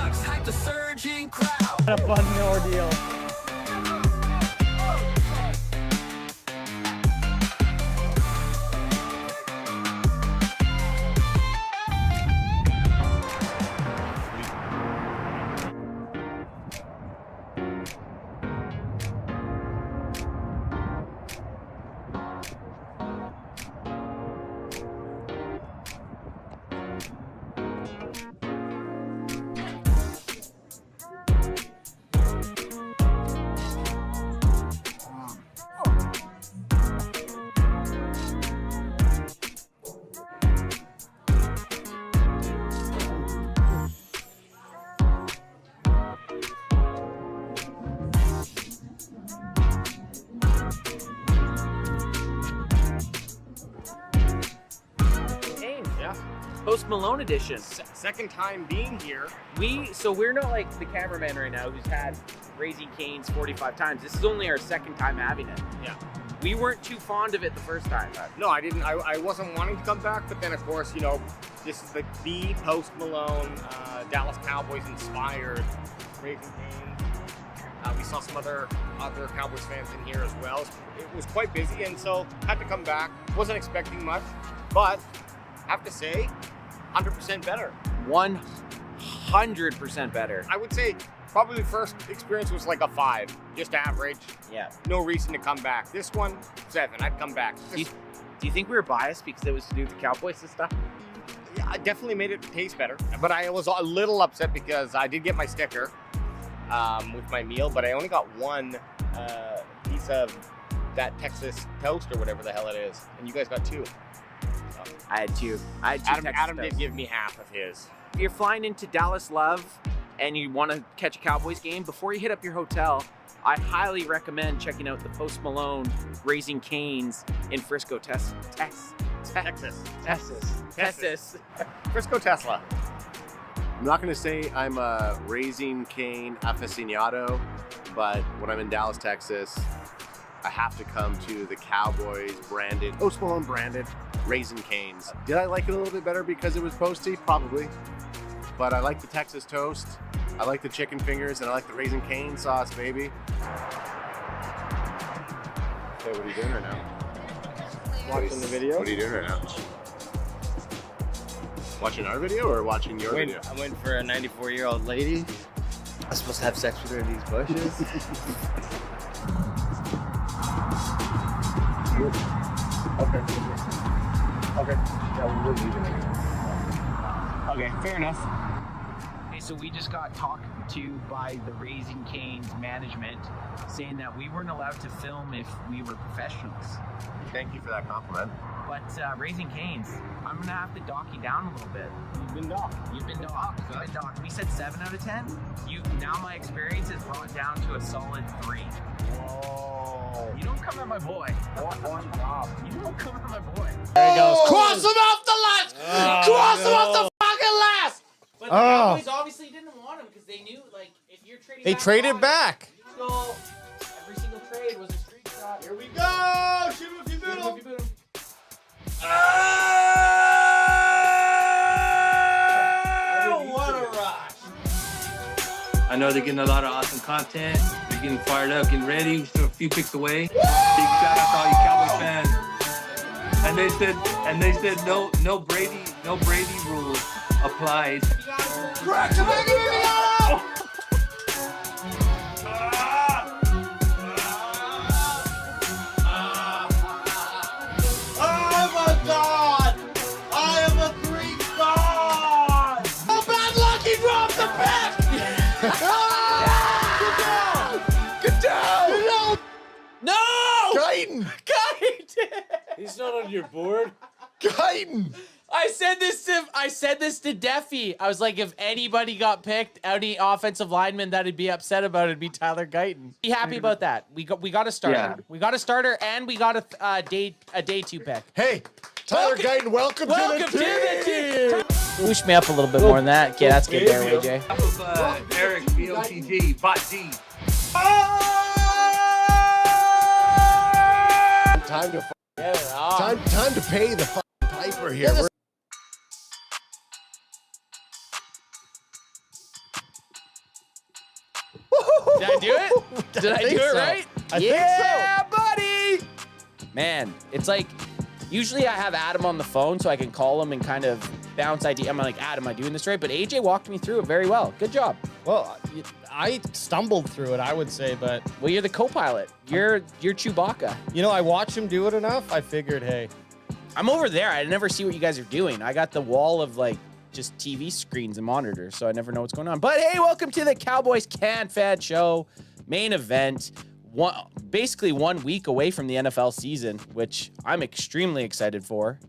bucks, hype the surging crowd. What a fun ordeal. Post Malone edition. Second time being here. So we're not like the cameraman right now who's had Raising Cane's 45 times. This is only our second time having it. Yeah. We weren't too fond of it the first time. No, I didn't. I wasn't wanting to come back, but then of course, you know, this is the Post Malone, Dallas Cowboys inspired Raising Cane's. We saw some other Cowboys fans in here as well. It was quite busy, and so had to come back. Wasn't expecting much, but have to say, 100% better. 100% better. I would say probably the first experience was like a 5, just average. Yeah. No reason to come back. This one, 7. I'd come back. Do you think we were biased because it was to do with the Cowboys and stuff? Yeah, it definitely made it taste better. But I was a little upset because I did get my sticker with my meal, but I only got one piece of that Texas toast or whatever the hell it is, and you guys got 2. I had two. Adam did give me half of his. If you're flying into Dallas Love and you want to catch a Cowboys game, before you hit up your hotel, I highly recommend checking out the Post Malone Raising Cane's in Frisco, Texas. Frisco Tesla. I'm not going to say I'm a Raising Cane aficionado, but when I'm in Dallas, Texas, I have to come to the Cowboys branded, Post Malone branded Raising Cane's. Did I like it a little bit better because it was posty? Probably. But I like the Texas toast. I like the chicken fingers, and I like the Raising Cane sauce, baby. Okay, what are you doing right now? Watching the video. What are you doing right now? Watching our video or watching your video? I'm waiting for a 94-year-old lady. I'm supposed to have sex with her in these bushes. Okay. Yeah, we're leaving. Okay, fair enough. Okay, so we just got talked to by the Raising Cane's management saying that we weren't allowed to film if we were professionals. Thank you for that compliment. But Raising Cane's, I'm going to have to dock you down a little bit. You've been docked. You've been docked. You've been docked. We said 7 out of 10. Now my experience is brought down to a solid 3. Whoa. You don't come at my boy. One job. You don't come at my boy. There he goes. Cross him off the last! Cross him off the fucking last! But the Cowboys obviously didn't want him because they knew, like, if you're trading They back traded on, back. so every single trade was a street shot. Here we go! Shoot him if you boot him! What a rush! I know they're getting a lot of awesome content. They're getting fired up, getting ready. We're still a few picks away. Big shout out to all you Cowboys fans. And they said no Brady rule applies. Crack the baby, I'm a god! I am a Greek god! Oh, bad luck, he dropped the pick! Good down! No! Guyton! He's not on your board. Guyton! I said this to Deffy. I was like, if anybody got picked, any offensive lineman that'd be upset about it'd be Tyler Guyton. Be happy about that. We got a starter. Yeah. We got a starter, and we got a day 2 pick. Hey, Tyler Guyton, welcome to the team! Push me up a little bit more than that. Okay, that's good there, AJ. Eric, BOTG, Bot G. Time to pay the piper here. Did I do it? Did I do think it so. right? I think yeah, buddy. Man, it's like usually I have Adam on the phone so I can call him and kind of bounce idea. I'm like, Adam, am I doing this right? But AJ walked me through it very well. Good job. Well, I stumbled through it, I would say, but Well, you're the co-pilot. You're Chewbacca. you know, I watched him do it enough. I figured, hey, I'm over there. I never see what you guys are doing. I got the wall of like just TV screens and monitors, so I never know what's going on. But hey, welcome to the Cowboys CanFan Show main event. Basically 1 week away from the NFL season, which I'm extremely excited for.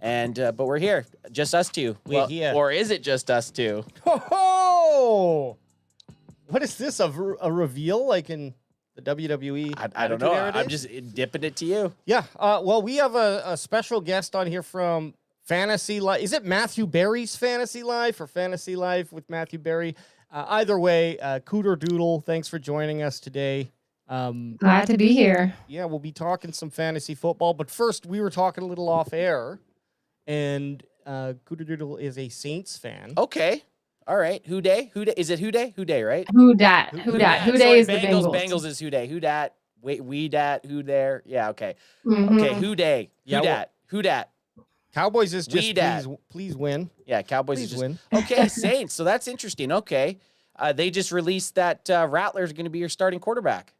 And but we're here, just us two. We're here. Or is it just us two? ho! What is this? A reveal like in the WWE? I don't Attitude know. Era I'm days? just dipping it to you. Yeah. Well, we have a special guest on here from Fantasy Life. Is it Matthew Berry's Fantasy Life or Fantasy Life with Matthew Berry? Either way, Cooter Doodle, thanks for joining us today. Glad to be here. Yeah, we'll be talking some fantasy football. But first, we were talking a little off air, and Cooter Doodle is a Saints fan. Okay. All right. Who day? Is it who day? Who day, right? Who dat? Who dat? Who Sorry, day is the Bengals? Bengals? Bengals is who day? Who dat? Wait, we dat? Who there? Yeah. Okay. Mhm. Okay. Who day? Yeah, Who well- dat? Who dat? Cowboys is just We dat. please win. Yeah. Cowboys Please is just win. okay. Saints. So that's interesting. Okay. They just released that Rattler's going to be your starting quarterback.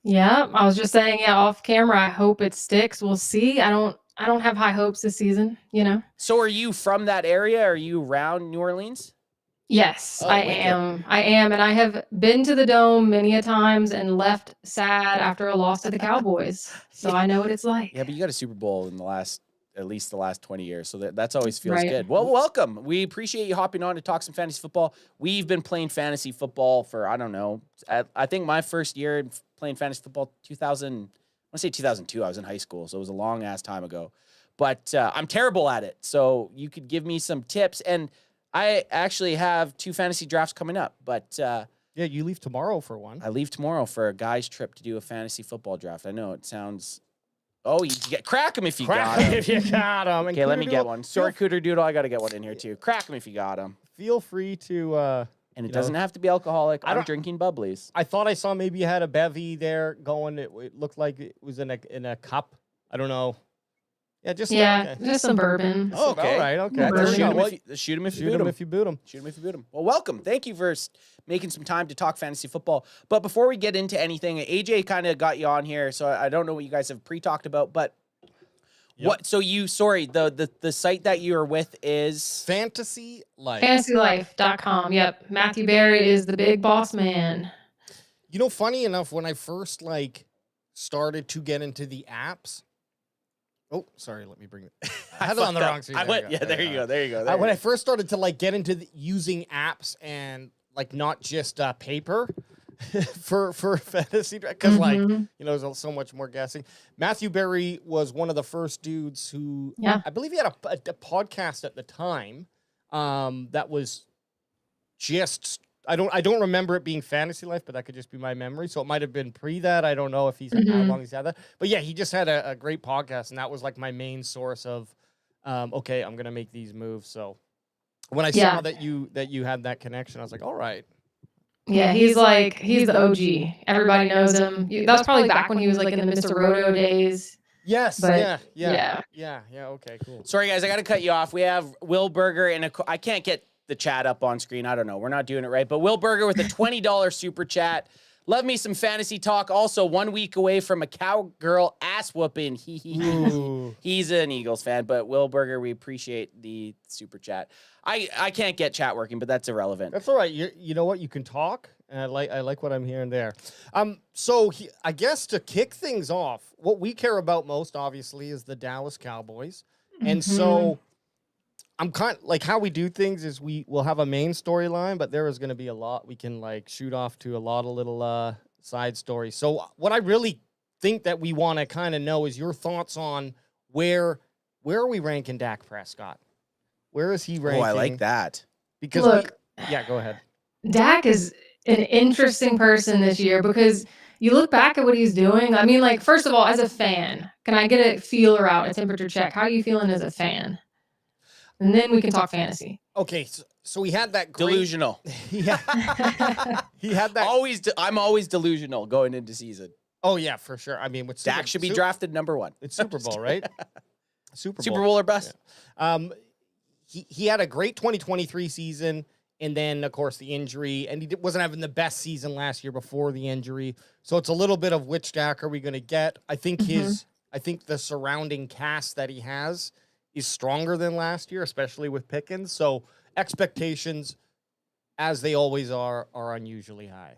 Yeah, I was just saying, yeah, off camera. I hope it sticks. We'll see. I don't have high hopes this season. You know. So are you from that area? Are you around New Orleans? Yes, Oh, I wicked. am. I am, and I have been to the Dome many a times and left sad after a loss to the Cowboys. So I know what it's like. Yeah, but you got a Super Bowl in at least the last 20 years. So that's always feels Right. good. Well, welcome. We appreciate you hopping on to talk some fantasy football. We've been playing fantasy football for, I don't know, I think my first year in playing fantasy football, 2000, I want to say 2002. I was in high school. So it was a long ass time ago. But I'm terrible at it. So you could give me some tips. And I actually have 2 fantasy drafts coming up. But Yeah, you leave tomorrow for one. I leave tomorrow for a guy's trip to do a fantasy football draft. I know it sounds... Oh, you get crack him if you got him. if you got him. Okay, let me get one. Sorry, Cooter Doodle, I got to get one in here too. Crack him if you got him. Feel free to. And it You know, doesn't have to be alcoholic. I I'm don't- drinking bubblies. I thought I saw maybe you had a bevy there going. It looked like it was in a cup. I don't know. Yeah, just Yeah, okay. just some bourbon. Oh, okay. All right. Okay. Bourbon. There we Shoot go. him, Well, if you, shoot him if you shoot boot him him. if you boot him. Shoot him if you boot him. Well, welcome. Thank you for making some time to talk fantasy football. But before we get into anything, AJ kind of got you on here, so I don't know what you guys have pre-talked about, but Yep. what? So the site that you're with is Fantasy Life. FantasyLife.com. Yep. Matthew Berry is the big boss man. You know, funny enough, when I first started to get into the apps. Oh, sorry. Let me bring it. I had it on the fucked wrong up. screen. I There went. we Yeah, there you go. There you go. When There I first started to get into using apps and not just paper for fantasy, because Mhm. there's so much more guessing. Matthew Berry was one of the first dudes who, Yeah. I believe he had a podcast at the time that was just. I don't remember it being Fantasy Life, but that could just be my memory. So it might have been pre that. I don't know if how Mhm. long he's had that. But yeah, he just had a great podcast, and that was my main source of, okay, I'm gonna make these moves. So when I Yeah. saw that you had that connection, I was like, all right. Yeah, he's the OG. Everybody knows him. That was probably back when he was in the Mr. Roto days. Yes. But, yeah. yeah. Okay. Cool. Sorry, guys, I got to cut you off. We have Will Berger and I can't get the chat up on screen. I don't know. We're not doing it right. But Will Berger with a $20 super chat. Love me some fantasy talk. Also, 1 week away from a cowgirl ass whooping. Ooh. He's an Eagles fan, but Will Berger, we appreciate the super chat. I can't get chat working, but that's irrelevant. That's all right. You know what? You can talk, and I like what I'm hearing there. So I guess to kick things off, what we care about most, obviously, is the Dallas Cowboys, and so I'm kind of how we do things is we'll have a main storyline, but there is going to be a lot we can shoot off to a lot of little side stories. So what I really think that we want to kind of know is your thoughts on where are we ranking Dak Prescott? Where is he ranking? Oh, I like that. Because Look, go ahead. Dak is an interesting person this year because you look back at what he's doing. I mean, first of all, as a fan, can I get a feeler out, a temperature check? How are you feeling as a fan? And then we can talk fantasy. Okay, So he had that great, Delusional. Yeah. He had that. I'm always delusional going into season. Oh yeah, for sure. I mean, with Dak should be drafted number 1. It's Super Bowl, right? Super Bowl or bust. Yeah. He had a great 2023 season, and then of course the injury, and he wasn't having the best season last year before the injury. So it's a little bit of which Dak are we going to get? I think I think the surrounding cast that he has is stronger than last year, especially with Pickens. So expectations, as they always are unusually high,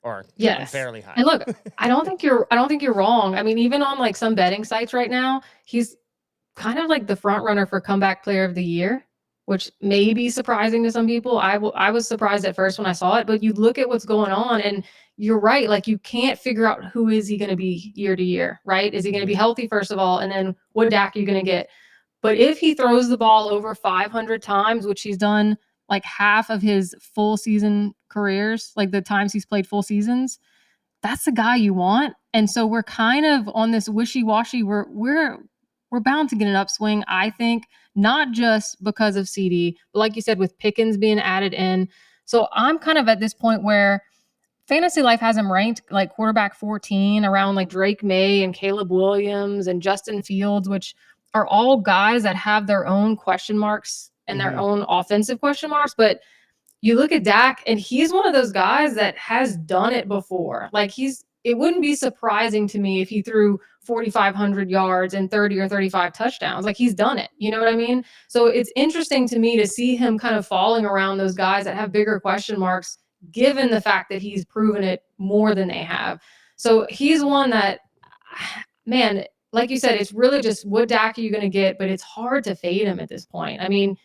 or unfairly high. And look, I don't think you're wrong. I mean, even on like some betting sites right now, he's kind of like the front runner for comeback player of the year, which may be surprising to some people. I was surprised at first when I saw it, but you look at what's going on, and you're right. Like, you can't figure out who is he going to be year to year, right? Is he going to be healthy, first of all? And then what Dak are you going to get? But if he throws the ball over 500 times, which he's done like half of his full season careers, like the times he's played full seasons, that's the guy you want. And so we're kind of on this wishy-washy. We're bound to get an upswing, I think, not just because of CD, but like you said, with Pickens being added in. So I'm kind of at this point where Fantasy Life has him ranked like quarterback 14, around like Drake May and Caleb Williams and Justin Fields, which are all guys that have their own question marks and their own offensive question marks. But you look at Dak, and he's one of those guys that has done it before. Like, it wouldn't be surprising to me if he threw 4,500 yards and 30 or 35 touchdowns. Like, he's done it. You know what I mean? So it's interesting to me to see him kind of falling around those guys that have bigger question marks, given the fact that he's proven it more than they have. So he's one that, man, like you said, it's really just what Dak are you going to get, but it's hard to fade him at this point. I mean,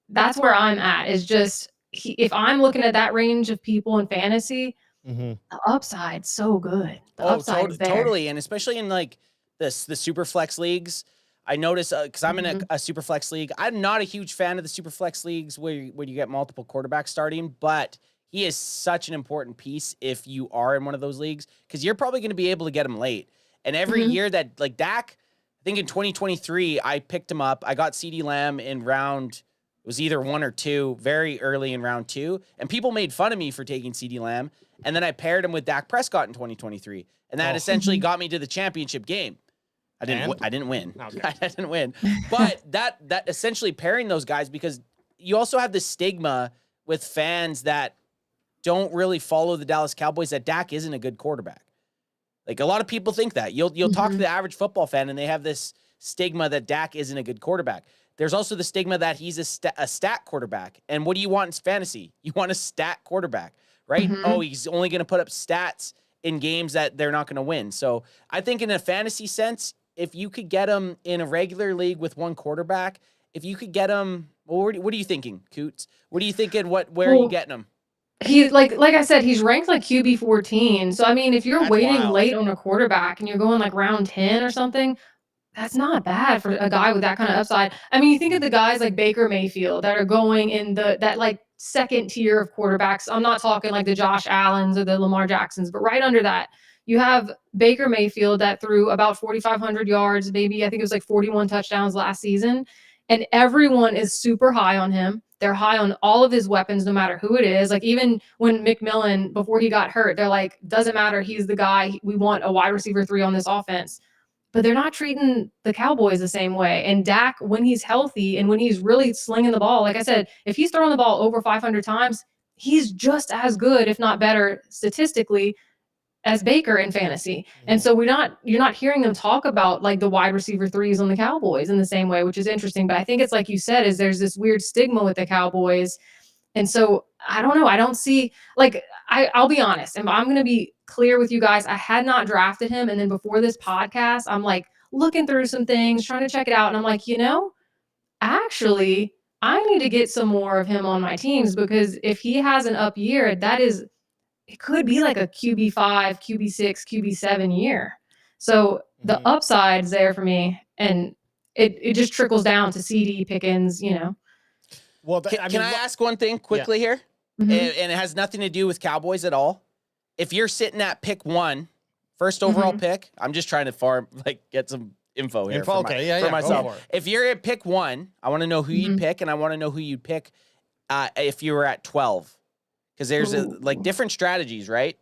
that's where I'm at, is just, if I'm looking at that range of people in fantasy, the upside's so good. The upside's there. Totally. And especially in like the super flex leagues, I notice, because I'm in a super flex league, I'm not a huge fan of the super flex leagues where you get multiple quarterbacks starting, but he is such an important piece if you are in one of those leagues, because you're probably going to be able to get him late. And every year that, like, Dak, I think in 2023, I picked him up. I got CeeDee Lamb in round, it was either 1 or 2, very early in round 2. And people made fun of me for taking CeeDee Lamb. And then I paired him with Dak Prescott in 2023. And that essentially got me to the championship game. I didn't win. Okay. I didn't win. But that essentially pairing those guys, because you also have this stigma with fans that don't really follow the Dallas Cowboys that Dak isn't a good quarterback. Like, a lot of people think that. You'll talk to the average football fan, and they have this stigma that Dak isn't a good quarterback. There's also the stigma that he's a stat quarterback. And what do you want in fantasy? You want a stat quarterback, right? Oh, he's only going to put up stats in games that they're not going to win. So I think in a fantasy sense, if you could get him in a regular league with one quarterback, if you could get him, what are you thinking, Coots? What are you thinking? Where are you getting him? He's like I said, he's ranked like QB 14. So I mean, if you're waiting late on a quarterback and you're going like round 10 or something, that's not bad for a guy with that kind of upside. I mean, you think of the guys like Baker Mayfield that are going in that like second tier of quarterbacks. I'm not talking like the Josh Allens or the Lamar Jacksons, but right under that, you have Baker Mayfield that threw about 4,500 yards, maybe I think it was like 41 touchdowns last season. And everyone is super high on him. They're high on all of his weapons, no matter who it is. Like, even when McMillan, before he got hurt, they're like, doesn't matter. He's the guy. We want a wide receiver 3 on this offense. But they're not treating the Cowboys the same way. And Dak, when he's healthy and when he's really slinging the ball, like I said, if he's throwing the ball over 500 times, he's just as good, if not better, statistically, as Baker in fantasy. And so you're not hearing them talk about like the wide receiver 3s on the Cowboys in the same way, which is interesting. But I think it's like you said, is there's this weird stigma with the Cowboys. And so I don't know. I don't see, like, I'll be honest, and I'm going to be clear with you guys. I had not drafted him. And then before this podcast, I'm like looking through some things, trying to check it out. And I'm like, actually, I need to get some more of him on my teams, because if he has an up year, it could be like a QB5, QB6, QB7 year. So the upside's there for me, and it just trickles down to CD Pickens, Well, Can I ask one thing quickly here? And it has nothing to do with Cowboys at all. If you're sitting at pick 1, first overall pick, I'm just trying to get some info here for myself. If you're at pick 1, I want to know who you'd pick, and I want to know who you'd pick if you were at 12, because there's like different strategies, right?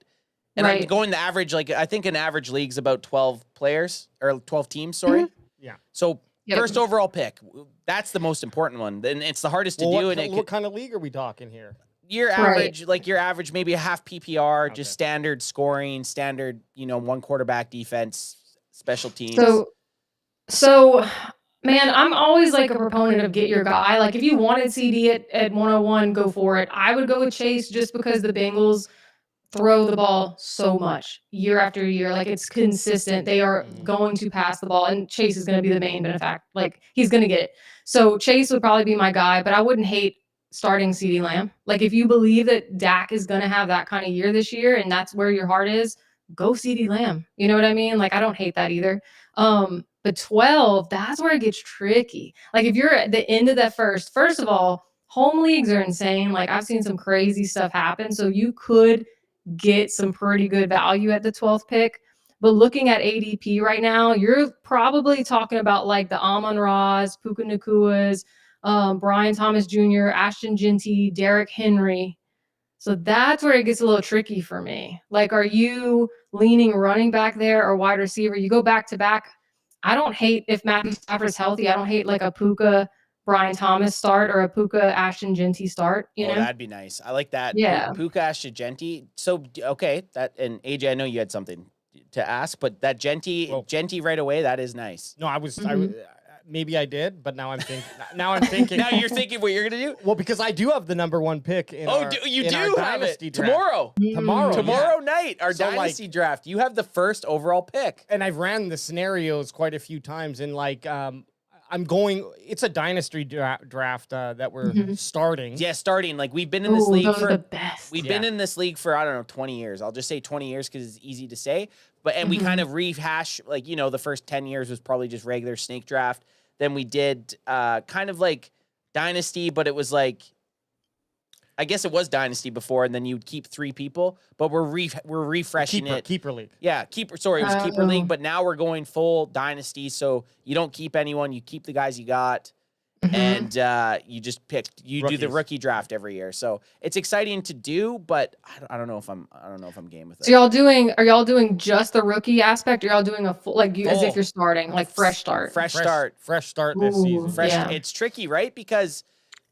And I'm going the average, like I think an average league's about 12 players or 12 teams. Sorry. Yeah. So first overall pick, that's the most important one. Then it's the hardest to do. What kind of league are we talking here? Your average, like your average, maybe a half PPR, just standard scoring, standard, one quarterback defense, special teams. So, man, I'm always like a proponent of get your guy. Like if you wanted CD at 101, go for it. I would go with Chase just because the Bengals throw the ball so much year after year. Like it's consistent. They are going to pass the ball, and Chase is going to be the main benefactor. Like he's going to get it. So Chase would probably be my guy, but I wouldn't hate starting CeeDee Lamb. Like if you believe that Dak is going to have that kind of year this year and that's where your heart is, go CeeDee Lamb. You know what I mean? Like I don't hate that either. But 12, that's where it gets tricky. Like if you're at the end of that first of all, home leagues are insane. Like I've seen some crazy stuff happen. So you could get some pretty good value at the 12th pick. But looking at ADP right now, you're probably talking about like the Amon-Ra's, Puka Nakua's, Brian Thomas Jr., Ashton Genty, Derrick Henry. So that's where it gets a little tricky for me. Like, are you leaning running back there or wide receiver? You go back to back. I don't hate if Matthew Stafford's healthy. I don't hate like a Puka Brian Thomas start or a Puka Ashton Genty start. You know, that'd be nice. I like that. Yeah. Puka Ashton Genty. So okay, and AJ, I know you had something to ask, but that Genty right away, that is nice. No, maybe I did, but now I'm thinking. Now I'm thinking. Now you're thinking what you're gonna do. Well, because I do have the number 1 pick. You do have it tomorrow. Tomorrow night, our dynasty draft. You have the first overall pick, and I've ran the scenarios quite a few times. And like, I'm going. It's a dynasty draft that we're starting. Yeah, starting. Like we've been in this league for the best. We've been in this league for I don't know 20 years. I'll just say 20 years because it's easy to say. But we kind of rehash like the first 10 years was probably just regular snake draft. Then we did kind of like dynasty, but it was like I guess it was dynasty before, and then you'd keep 3 people. But we're refreshing it. Keeper league. Yeah, keeper. Sorry, it was keeper league. But now we're going full dynasty, so you don't keep anyone. You keep the guys you got, and you just pick. You do the rookie draft every year, so it's exciting to do. But I don't know if I'm game with it. So are y'all doing just the rookie aspect, or y'all doing a full as if you're starting like fresh start? Fresh start this season. It's tricky, right? Because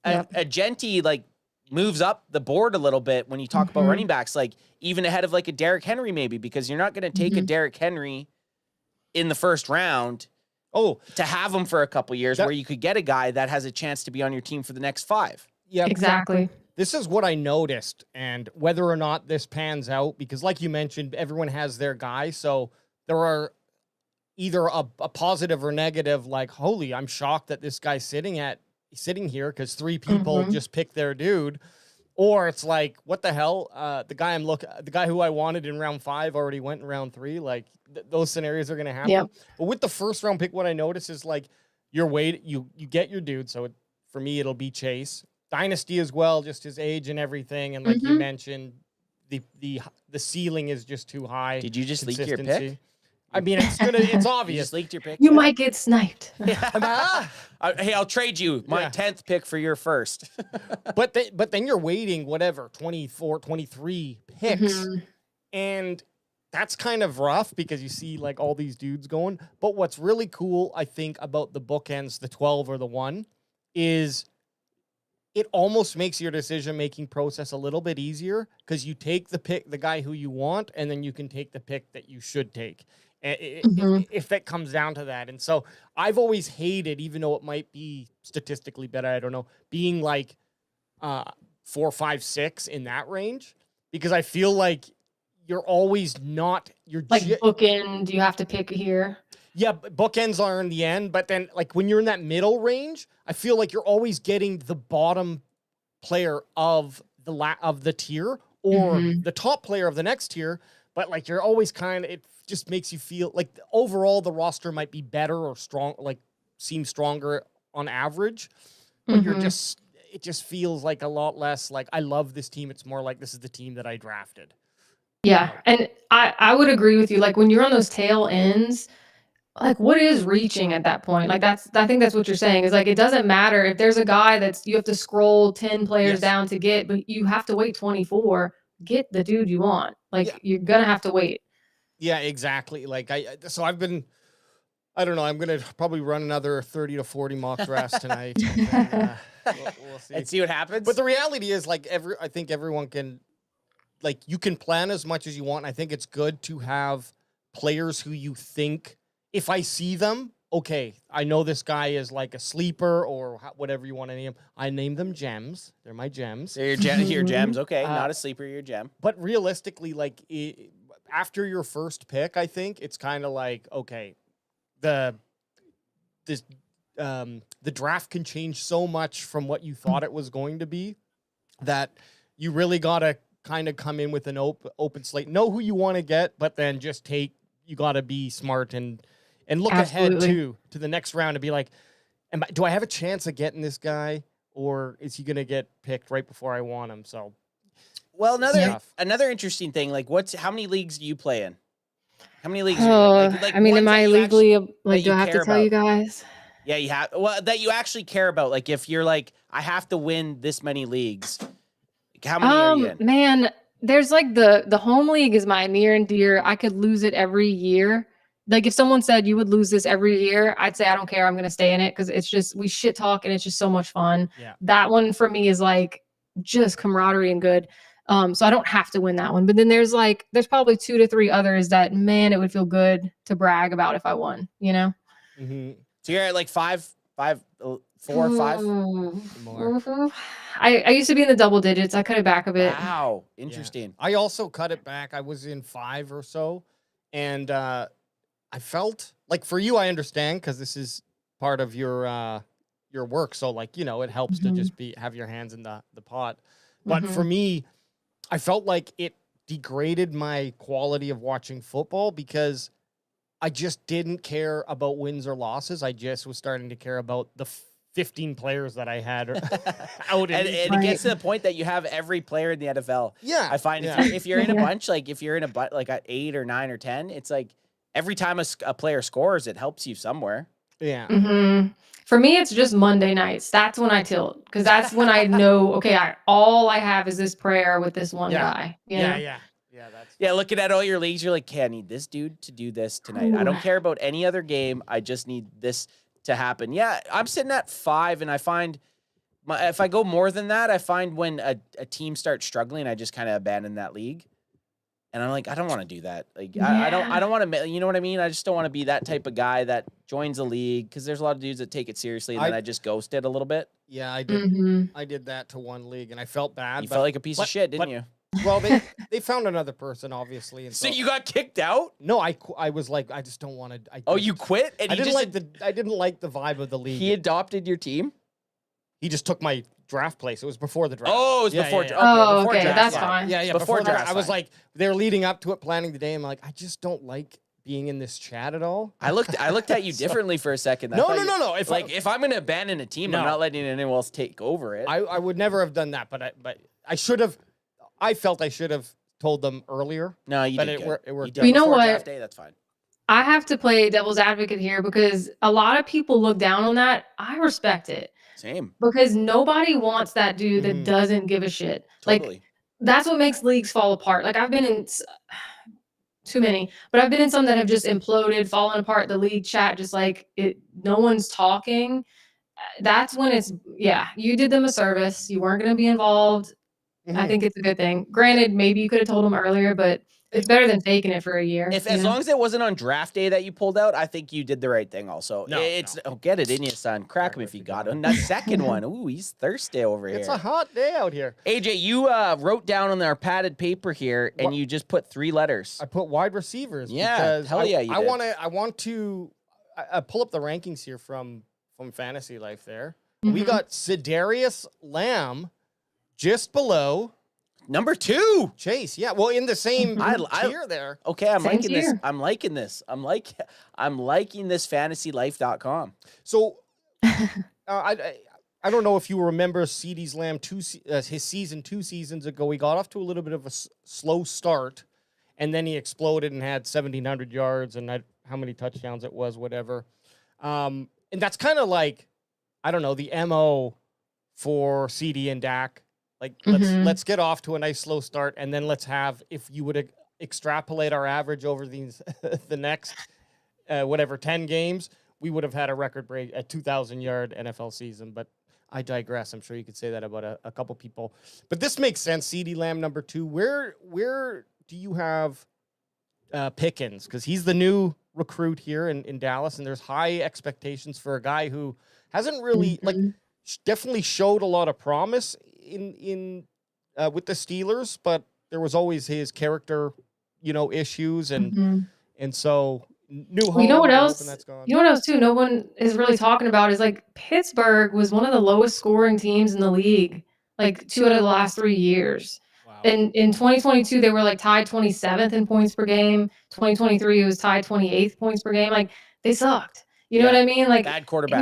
a Genty like moves up the board a little bit when you talk about running backs, like even ahead of like a Derrick Henry, maybe, because you're not going to take a Derrick Henry in the first round. To have him for a couple years where you could get a guy that has a chance to be on your team for the next 5. Yeah, exactly. This is what I noticed, and whether or not this pans out, because like you mentioned, everyone has their guy. So there are either a positive or negative, like, holy, I'm shocked that this guy's sitting here because 3 people just picked their dude. Or it's like, what the hell? The guy who I wanted in round 5 already went in round 3. Like those scenarios are going to happen. Yep. But with the first round pick, what I noticed is like you get your dude. So for me, it'll be Chase. Dynasty as well, just his age and everything. And like you mentioned, the ceiling is just too high. Did you just leak your pick? I mean, it's obvious. You just leaked your pick. You might get sniped. Hey, I'll trade you my 10th pick for your first. but then you're waiting, 24, 23 picks. And that's kind of rough because you see like all these dudes going. But what's really cool, I think, about the bookends, the 12 or the 1, is it almost makes your decision-making process a little bit easier because you take the guy who you want, and then you can take the pick that you should take. If that comes down to that. And so I've always hated, even though it might be statistically better, I don't know, being like 4, 5, 6 in that range, because I feel like you're always not, you're like bookend, you have to pick here. Yeah, bookends are in the end, but then like when you're in that middle range, I feel like you're always getting the bottom player of the tier or the top player of the next tier, but like you're always it just makes you feel like overall the roster might be better or strong, like seems stronger on average, but it just feels like a lot less like I love this team. It's more like this is the team that I drafted. Yeah, and I would agree with you. Like when you're on those tail ends, like, what is reaching at that point? Like, I think that's what you're saying is like, it doesn't matter if there's a guy you have to scroll 10 players Yes. down to get, but you have to wait 24. Get the dude you want. Like, Yeah. you're gonna have to wait. Yeah, exactly. Like I've been, I don't know. I'm gonna probably run another 30 to 40 mock drafts tonight. And then, we'll see. And see what happens. But the reality is, like, I think everyone can, like, you can plan as much as you want. And I think it's good to have players who you think, if I see them, okay, I know this guy is like a sleeper or whatever you want to name him. I name them gems. They're my gems. So your gems, okay, not a sleeper, your gem. But realistically, like, after your first pick, I think it's kind of like, okay, the draft can change so much from what you thought it was going to be that you really got to kind of come in with an open slate, know who you want to get, but then just you got to be smart and look ahead to the next round and be like, do I have a chance of getting this guy, or is he going to get picked right before I want him? So, well, another interesting thing, like how many leagues do you play in? How many leagues? I mean, am I legally like? Do I have to tell you guys? Yeah, you have. Well, that you actually care about. Like, if you're like, I have to win this many leagues. Like, how many are you in? Man, there's like the home league is my near and dear. I could lose it every year. Like, if someone said you would lose this every year, I'd say I don't care. I'm going to stay in it because it's just we shit talk and it's just so much fun. Yeah. That one for me is like just camaraderie and good. So I don't have to win that one. But then there's probably 2 to 3 others that, man, it would feel good to brag about if I won, you know? Mm-hmm. So you're at like 4 or 5? More. I used to be in the double digits. I cut it back a bit. Wow. Interesting. Yeah. I also cut it back. I was in 5 or so. And I felt like, for you, I understand because this is part of your work. So, like, you know, it helps to just have your hands in the pot. But for me, I felt like it degraded my quality of watching football because I just didn't care about wins or losses. I just was starting to care about the 15 players that I had out. And it gets to the point that you have every player in the NFL. Yeah. I find if you're in a bunch, like if you're in like at 8 or 9 or 10, it's like every time a player scores, it helps you somewhere. Yeah. For me, it's just Monday nights. That's when I tilt because that's when I know, okay, all I have is this prayer with this one guy. You know? Yeah. Looking at all your leagues, you're like, okay, I need this dude to do this tonight. I don't care about any other game. I just need this to happen. Yeah, I'm sitting at 5, and I find if I go more than that, I find when a team starts struggling, I just kind of abandon that league. And I'm like, I don't want to do that. Like, I don't want to, you know what I mean? I just don't want to be that type of guy that joins a league because there's a lot of dudes that take it seriously and then I just ghosted a little bit. Yeah, I did. I did that to one league and I felt bad. You felt like a piece of shit, didn't you? Well, they found another person, obviously. And so you got kicked out? No, I was like, I just don't want to. You quit? And I didn't like the vibe of the league. He adopted your team? He just took my draft place. It was before the draft. Oh, it was before draft. Okay, before draft. That's fine. Yeah, Before draft. I was like, they're leading up to it, planning the day. I'm like, I just don't like being in this chat at all. I looked at you differently for a second. No. If I'm going to abandon a team, I'm not letting anyone else take over it. I would never have done that, but I should have. I felt I should have told them earlier. No, you did. It worked. You know what? Draft day, that's fine. I have to play devil's advocate here because a lot of people look down on that. I respect it. Same. Because nobody wants that dude that doesn't give a shit. Totally. Like, that's what makes leagues fall apart. Like, I've been in too many, but I've been in some that have just imploded, fallen apart. The league chat, just like no one's talking. That's when you did them a service. You weren't going to be involved. I think it's a good thing. Granted, maybe you could have told them earlier, but it's better than faking it for a year. As long as it wasn't on draft day that you pulled out, I think you did the right thing also. Get it in you, son. Crack him if you got him. That second one. Ooh, he's thirsty over here. It's a hot day out here. AJ, you wrote down on our padded paper here, and you just put 3 letters. I put wide receivers. Yeah, because hell yeah, you did. I want to pull up the rankings here from Fantasy Life there. We got Sedarius Lamb just below number 2. Chase. Yeah, well, in the same tier there. Okay, I'm Same liking this. tier. I'm liking this. I'm liking this fantasylife.com. So I don't know if you remember CeeDee Lamb his season 2 seasons ago. He got off to a little bit of a slow start, and then he exploded and had 1,700 yards and how many touchdowns it was, whatever. And that's kind of like, I don't know, the MO for CD and Dak. Like, let's get off to a nice slow start, and then let's have, if you would extrapolate our average over these the next 10 games, we would have had a record break, a 2,000-yard NFL season. But I digress. I'm sure you could say that about a couple people. But this makes sense. CeeDee Lamb number 2. Where do you have Pickens? Because he's the new recruit here in Dallas, and there's high expectations for a guy who hasn't really definitely showed a lot of promise in with the Steelers, but there was always his character, issues, and so new home. You know what else? That's gone. You know what else too? No one is really talking about is like Pittsburgh was one of the lowest scoring teams in the league, like 2 out of the last 3 years. Wow. And in 2022, they were like tied 27th in points per game. 2023, it was tied 28th points per game. Like they sucked. You know what I mean? Like Bad he quarterbacks.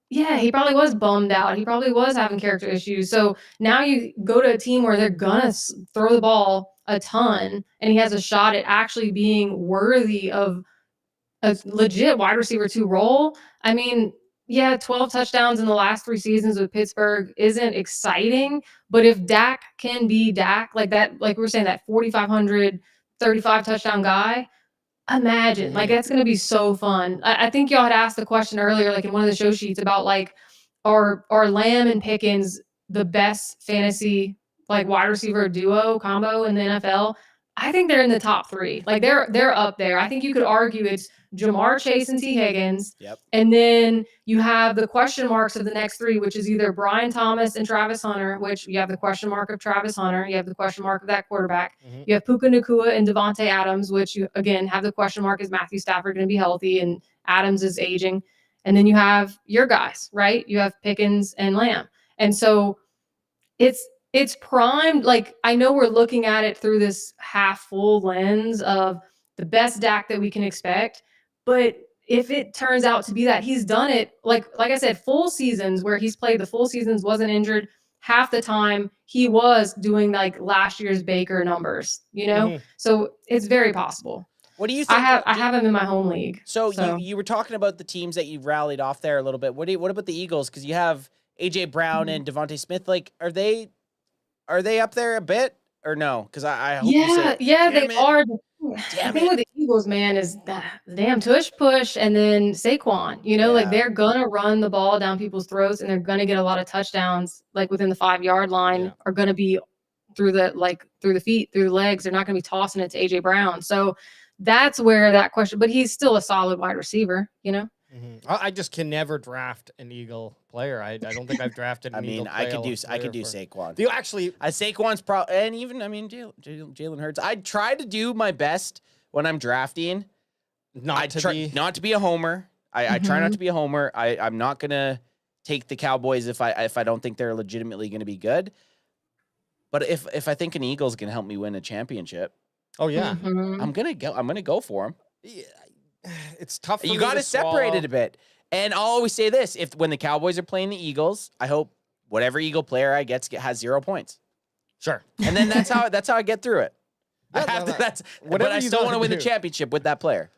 he probably was bummed out. He probably was having character issues. So now you go to a team where they're gonna throw the ball a ton, and he has a shot at actually being worthy of a legit wide receiver 2 role. I mean, 12 touchdowns in the last 3 seasons with Pittsburgh isn't exciting, but if Dak can be Dak, like that, like we were saying, that 4,500, 35 touchdown guy, imagine, like that's going to be so fun. I think y'all had asked the question earlier, like in one of the show sheets about like, are Lamb and Pickens the best fantasy like wide receiver duo combo in the NFL? I think they're in the top 3. Like they're up there. I think you could argue it's Jamar Chase and T. Higgins. Yep. And then you have the question marks of the next 3, which is either Brian Thomas and Travis Hunter, which you have the question mark of Travis Hunter. You have the question mark of that quarterback. You have Puka Nacua and Devontae Adams, which you, again, have the question mark, is Matthew Stafford going to be healthy and Adams is aging. And then you have your guys, right? You have Pickens and Lamb. And so it's primed. Like, I know we're looking at it through this half full lens of the best Dak that we can expect. But if it turns out to be that, he's done it, like I said, full seasons where he's played the full seasons, wasn't injured. Half the time he was doing like last year's Baker numbers, So it's very possible. What do you think? I have him in my home league. So. You were talking about the teams that you rallied off there a little bit. What about the Eagles? Because you have AJ Brown and Devontae Smith. Like, are they up there a bit or no? Because I hope you say, they are. The thing with the Eagles, man, is the damn tush push and then Saquon. Like they're gonna run the ball down people's throats and they're gonna get a lot of touchdowns, like within the 5-yard line, are gonna be through the feet, through the legs. They're not gonna be tossing it to AJ Brown. So that's where that question. But he's still a solid wide receiver. I just can never draft an Eagle player. I don't think I've drafted an Eagle player. I could do Saquon. Do you actually? Saquon's and even Jalen Hurts. I try to do my best when I'm drafting. Not to be a homer. I try not to be a homer. I'm not gonna take the Cowboys if I don't think they're legitimately gonna be good. But if I think an Eagle's gonna help me win a championship, oh yeah, I'm gonna go for him. Yeah. It's tough. You got to separate it a bit. And I'll always say this: when the Cowboys are playing the Eagles, I hope whatever Eagle player I get has 0 points. Sure. And then that's how I get through it. But I still want to win the championship with that player.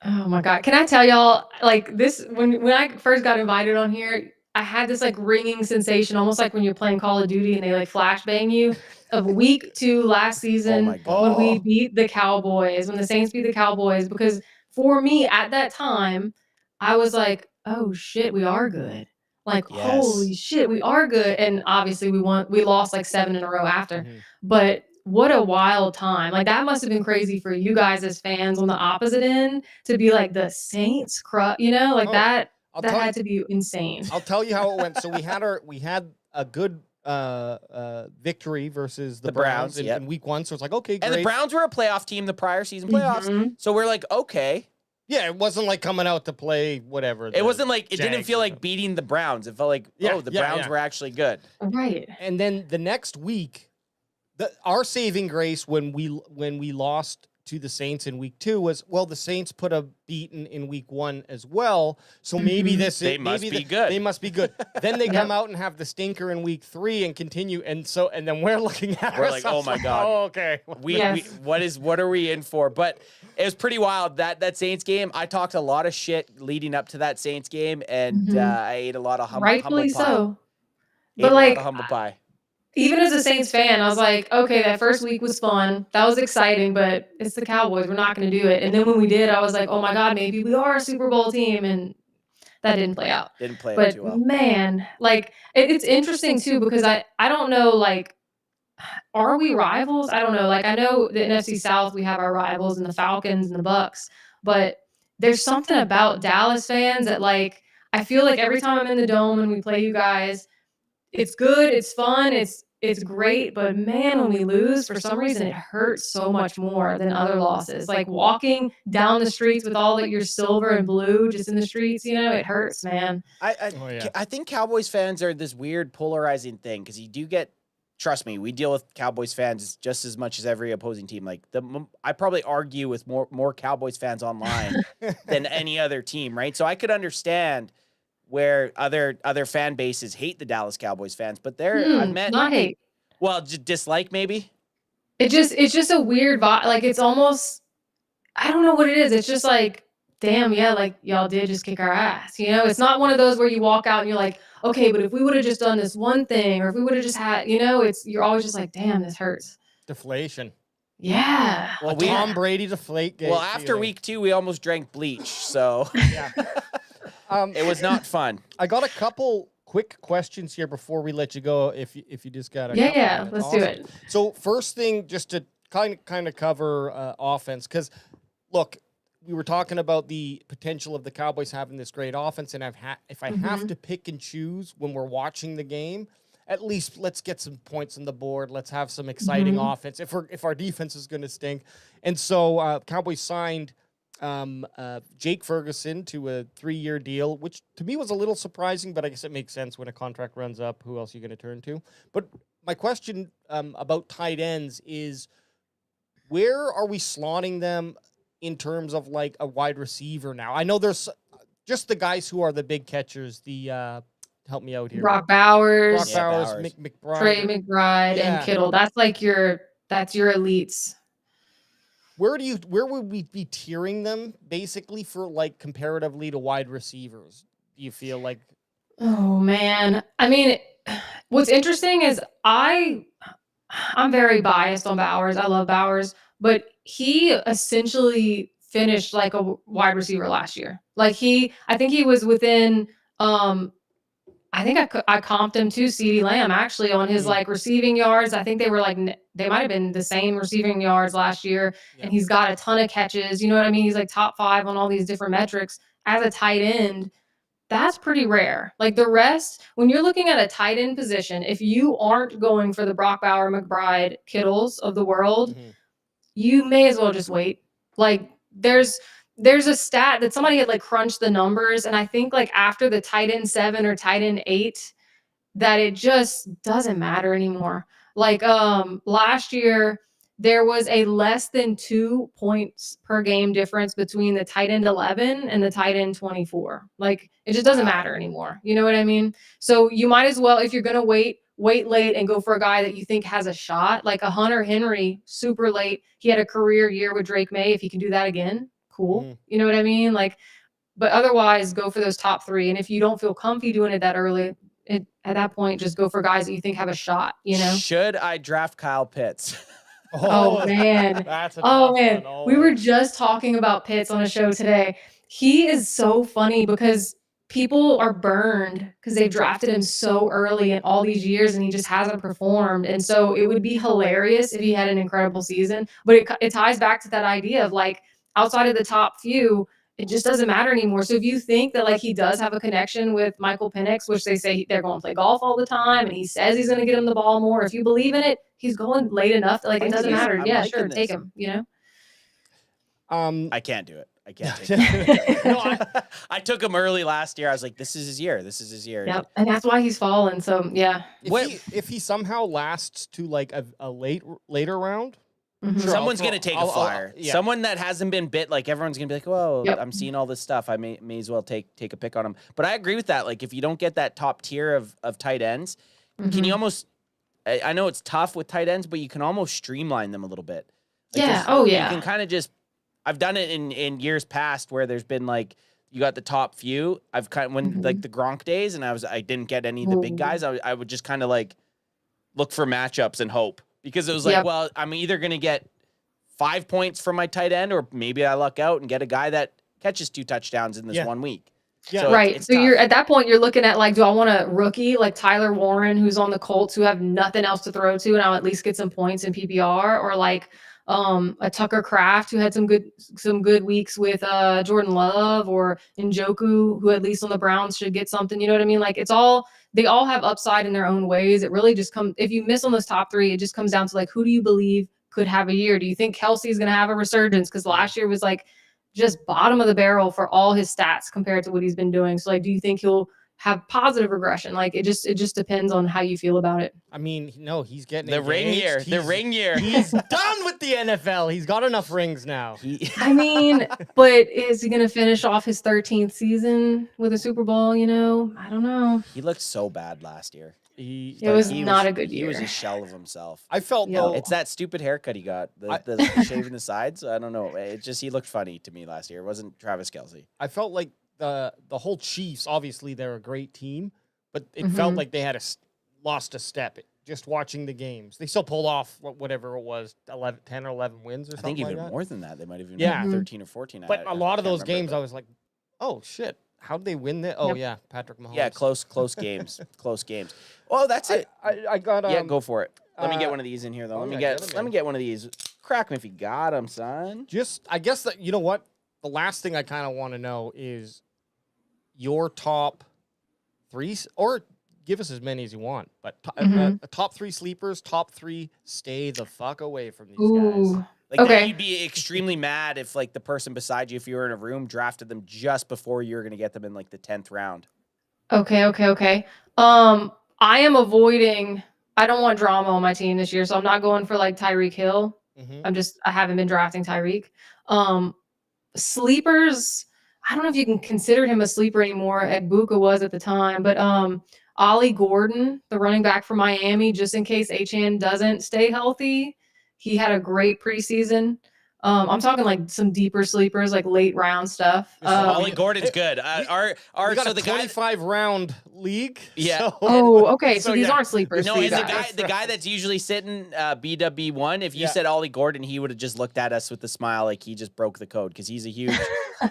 Oh my God! Can I tell y'all, like this, when I first got invited on here, I had this like ringing sensation, almost like when you're playing Call of Duty and they like flashbang you, of week 2 last season when we beat the Cowboys, when the Saints beat the Cowboys, because for me at that time, I was like, oh shit, we are good. Like, holy shit, we are good. And obviously we lost like 7 in a row after. But what a wild time. Like that must have been crazy for you guys as fans on the opposite end to be like the Saints, that had to be insane. I'll tell you how it went. So we had a good victory versus the Browns in week 1. So it's like, okay, great. And the Browns were a playoff team the prior season playoffs. So we're like, okay. Yeah, it wasn't like coming out to play whatever. It wasn't like, it didn't feel like beating the Browns. It felt like, the Browns were actually good. Right. And then the next week, our saving grace when we lost to the Saints in week 2 was, well, the Saints put a beating in week 1 as well, so maybe They must be good. They must be good. Then they come out and have the stinker in week 3 and continue, and then we're looking at We're like, oh my God. Oh, okay. We what are we in for? But it was pretty wild that Saints game. I talked a lot of shit leading up to that Saints game, and I ate a lot of Rightfully humble pie. so. Ate But a lot like, of humble pie. even as a Saints fan, I was like, okay, that first week was fun. That was exciting, but it's the Cowboys. We're not going to do it. And then when we did, I was like, oh my God, maybe we are a Super Bowl team. And that didn't play out. Didn't play out But too well. man, like it's interesting too, because I don't know, like, are we rivals? I don't know. Like, I know the NFC South, we have our rivals and the Falcons and the Bucks, but there's something about Dallas fans that, like, I feel like every time I'm in the dome and we play you guys, it's good, it's fun, it's great, but man, when we lose, for some reason, it hurts so much more than other losses. Like walking down the streets with all of your silver and blue just in the streets, it hurts, man. I think Cowboys fans are this weird polarizing thing, because you do get, trust me, we deal with Cowboys fans just as much as every opposing team. Like I probably argue with more Cowboys fans online than any other team, right? So I could understand where other fan bases hate the Dallas Cowboys fans, but I've met not hate. Well, dislike maybe. It's just a weird vibe. Like, it's almost, I don't know what it is. It's just like, damn, yeah, like y'all did just kick our ass. It's not one of those where you walk out and you're like, okay, but if we would have just done this one thing, or if we would have just had, you're always just like, damn, this hurts. Deflation. Yeah. Well, Tom Brady deflate game. Well, after week 2, we almost drank bleach, so Yeah. it was not fun. I got a couple quick questions here before we let you go. If you just got a couple Yeah, minutes. let's Awesome. do it. So first thing, just to kind of cover offense, because look, we were talking about the potential of the Cowboys having this great offense, and if I have to pick and choose when we're watching the game, at least let's get some points on the board. Let's have some exciting offense. If our defense is going to stink, and so Cowboys signed Jake Ferguson to a 3-year deal, which to me was a little surprising, but I guess it makes sense when a contract runs up. Who else are you going to turn to? But my question about tight ends is, where are we slotting them in terms of like a wide receiver now? I know there's just the guys who are the big catchers. The help me out here. Brock Bowers, McBride, Trey McBride, and Kittle. That's like that's your elites. Where would we be tiering them basically for like comparatively to wide receivers? Do you feel like? Oh man. I mean, what's interesting is I'm very biased on Bowers. I love Bowers, but he essentially finished like a wide receiver last year. Like I think he was within I think I comped him to CeeDee Lamb actually on his like receiving yards. I think they were like, they might have been the same receiving yards last year, and he's got a ton of catches. You know what I mean? He's like top 5 on all these different metrics as a tight end. That's pretty rare. Like the rest, when you're looking at a tight end position, if you aren't going for the Brock Bauer, McBride, Kittles of the world, you may as well just wait. Like there's a stat that somebody had like crunched the numbers, and I think like after the tight end 7 or tight end 8, that it just doesn't matter anymore. Like last year there was a less than 2 points per game difference between the tight end 11 and the tight end 24. Like it just doesn't matter anymore. You know what I mean? So you might as well, if you're gonna wait late and go for a guy that you think has a shot, like a Hunter Henry, super late. He had a career year with Drake May. If he can do that again, cool. You know what I mean? Like, but otherwise go for those top 3. And if you don't feel comfy doing it that early, at that point, just go for guys that you think have a shot, Should I draft Kyle Pitts? Oh man. We were just talking about Pitts on a show today. He is so funny because people are burned because they've drafted him so early in all these years and he just hasn't performed. And so it would be hilarious if he had an incredible season, but it ties back to that idea of like outside of the top few, it just doesn't matter anymore. So if you think that like he does have a connection with Michael Penix, which they say they're going to play golf all the time, and he says he's going to get him the ball more, if you believe in it, he's going late enough that like it doesn't matter. Yeah, sure, take him. I can't do it. I can't take it. I took him early last year. I was like, this is his year. This is his year. Yep, and that's why he's fallen. So yeah. If he somehow lasts to like a later round, Mhm. Someone's going to take a flyer. yeah. Someone that hasn't been bit, like everyone's going to be like, "Whoa, Yep. I'm seeing all this stuff. I may as well take a pick on him." But I agree with that. Like if you don't get that top tier of tight ends, can you almost I know it's tough with tight ends, but you can almost streamline them a little bit. Like, Yeah. Oh, You yeah. can kind of just I've done it in years past where there's been like you got the top few. I've kind of when like the Gronk days and I didn't get any of the big guys. I would just kind of like look for matchups and hope because it was like, Yep. well, I'm either going to get 5 points from my tight end or maybe I luck out and get a guy that catches 2 touchdowns in this Yeah. 1 week. Yeah. So Right. it's So tough. you're at that point, you're looking at like, do I want a rookie like Tyler Warren, who's on the Colts, who have nothing else to throw to, and I'll at least get some points in PPR, or like a Tucker Kraft who had some good weeks with Jordan Love, or Njoku, who at least on the Browns should get something. You know what I mean? Like they all have upside in their own ways. It really just comes if you miss on those top 3, it just comes down to like who do you believe could have a year? Do you think Kelsey's gonna have a resurgence? Because last year was like just bottom of the barrel for all his stats compared to what he's been doing. So like, do you think he'll have positive regression? Like it just depends on how you feel about it. I mean, no, he's getting the ring engaged. year. The ring year. He's done with the NFL. He's got enough rings now. I mean, but is he going to finish off his 13th season with a Super Bowl? You know, I don't know. He looked so bad last year. It was not a good He was year. a shell of himself. I felt Yeah. though. It's that stupid haircut he got, the shaving the sides. I don't know. It just he looked funny to me last year. It wasn't Travis Kelce. I felt like the whole Chiefs. Obviously, they're a great team, but it felt like they had lost a step. Just watching the games, they still pulled off whatever it was, 10 or 11 wins or I something. think even like that. more than that. They might have even Yeah. been 13 or 14. But a lot of can't those remember, games, but- I was like, oh shit, how did they win that? Oh Yep. yeah, Patrick Mahomes. Yeah, close games. Close games. Oh, that's it. I got Yeah, go for it. Let me get uh, one of these in here though. oh, Let me yeah, get get 'em let me in. get one of these. Crack me if you got them, son. Just, I guess that you know what. The last thing I kind of want to know is your top 3, or give us as many as you want, but top 3 sleepers, top 3 stay the fuck away from these guys. Ooh. Like Okay. that, you'd be extremely mad if like the person beside you, if you were in a room, drafted them just before you were gonna get them in like the 10th round. Okay. I am avoiding. I don't want drama on my team this year, so I'm not going for like Tyreek Hill. I haven't been drafting Tyreek. Sleepers. I don't know if you can consider him a sleeper anymore. Egbuka was at the time, but Ollie Gordon, the running back for Miami, just in case Achane doesn't stay healthy. He had a great preseason. I'm talking like some deeper sleepers, like late round stuff. Ollie Gordon's good. We Our got so a the guy. 25 round league. Yeah. so- Oh, okay. So, So, these yeah. aren't sleepers. No, for you and guys. the guy that's usually sitting BW1. If you Yeah. said Ollie Gordon, he would have just looked at us with a smile, like he just broke the code because he's a huge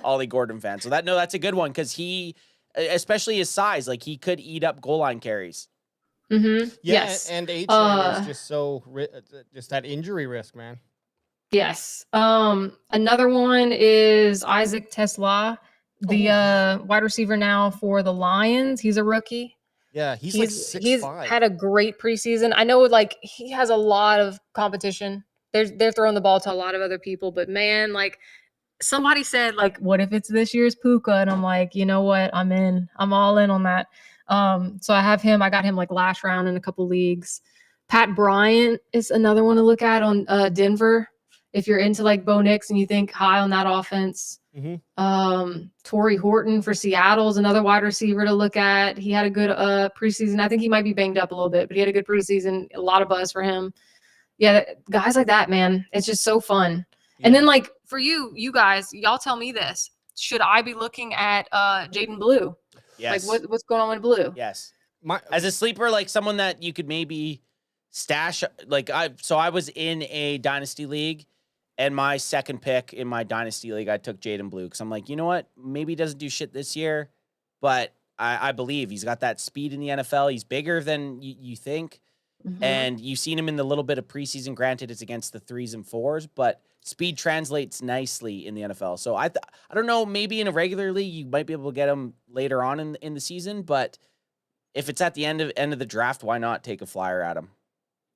Ollie Gordon fan. So that's a good one because he, especially his size, like he could eat up goal line carries. Yeah, Yes. and Achane is just just that injury risk, man. Yes. Another one is Isaac Tesla, the wide receiver now for the Lions. He's a rookie. Yeah, he's like 6'5". had a great preseason. I know like he has a lot of competition. They're throwing the ball to a lot of other people, but man, like somebody said, like, what if it's this year's Puka? And I'm like, you know what? I'm in. I'm all in on that. So I have him. I got him like last round in a couple leagues. Pat Bryant is another one to look at on Denver. If you're into like Bo Nix and you think high on that offense. Torrey Horton for Seattle is another wide receiver to look at. He had a good preseason. I think he might be banged up a little bit, but he had a good preseason. A lot of buzz for him. Yeah, guys like that, man. It's just so fun. Yeah. And then like for you guys, y'all tell me this. Should I be looking at Jaden Blue? Yes. Like what's going on with Blue? Yes. My, As a sleeper, like someone that you could maybe stash. Like I was in a dynasty league. And my second pick in my dynasty league, I took Jaden Blue because I'm like, you know what? Maybe he doesn't do shit this year, but I believe he's got that speed in the NFL. He's bigger than you think. And you've seen him in the little bit of preseason. Granted, it's against the 3s and 4s, but speed translates nicely in the NFL. So I don't know, maybe in a regular league, you might be able to get him later on in the season. But if it's at the end of the draft, why not take a flyer at him?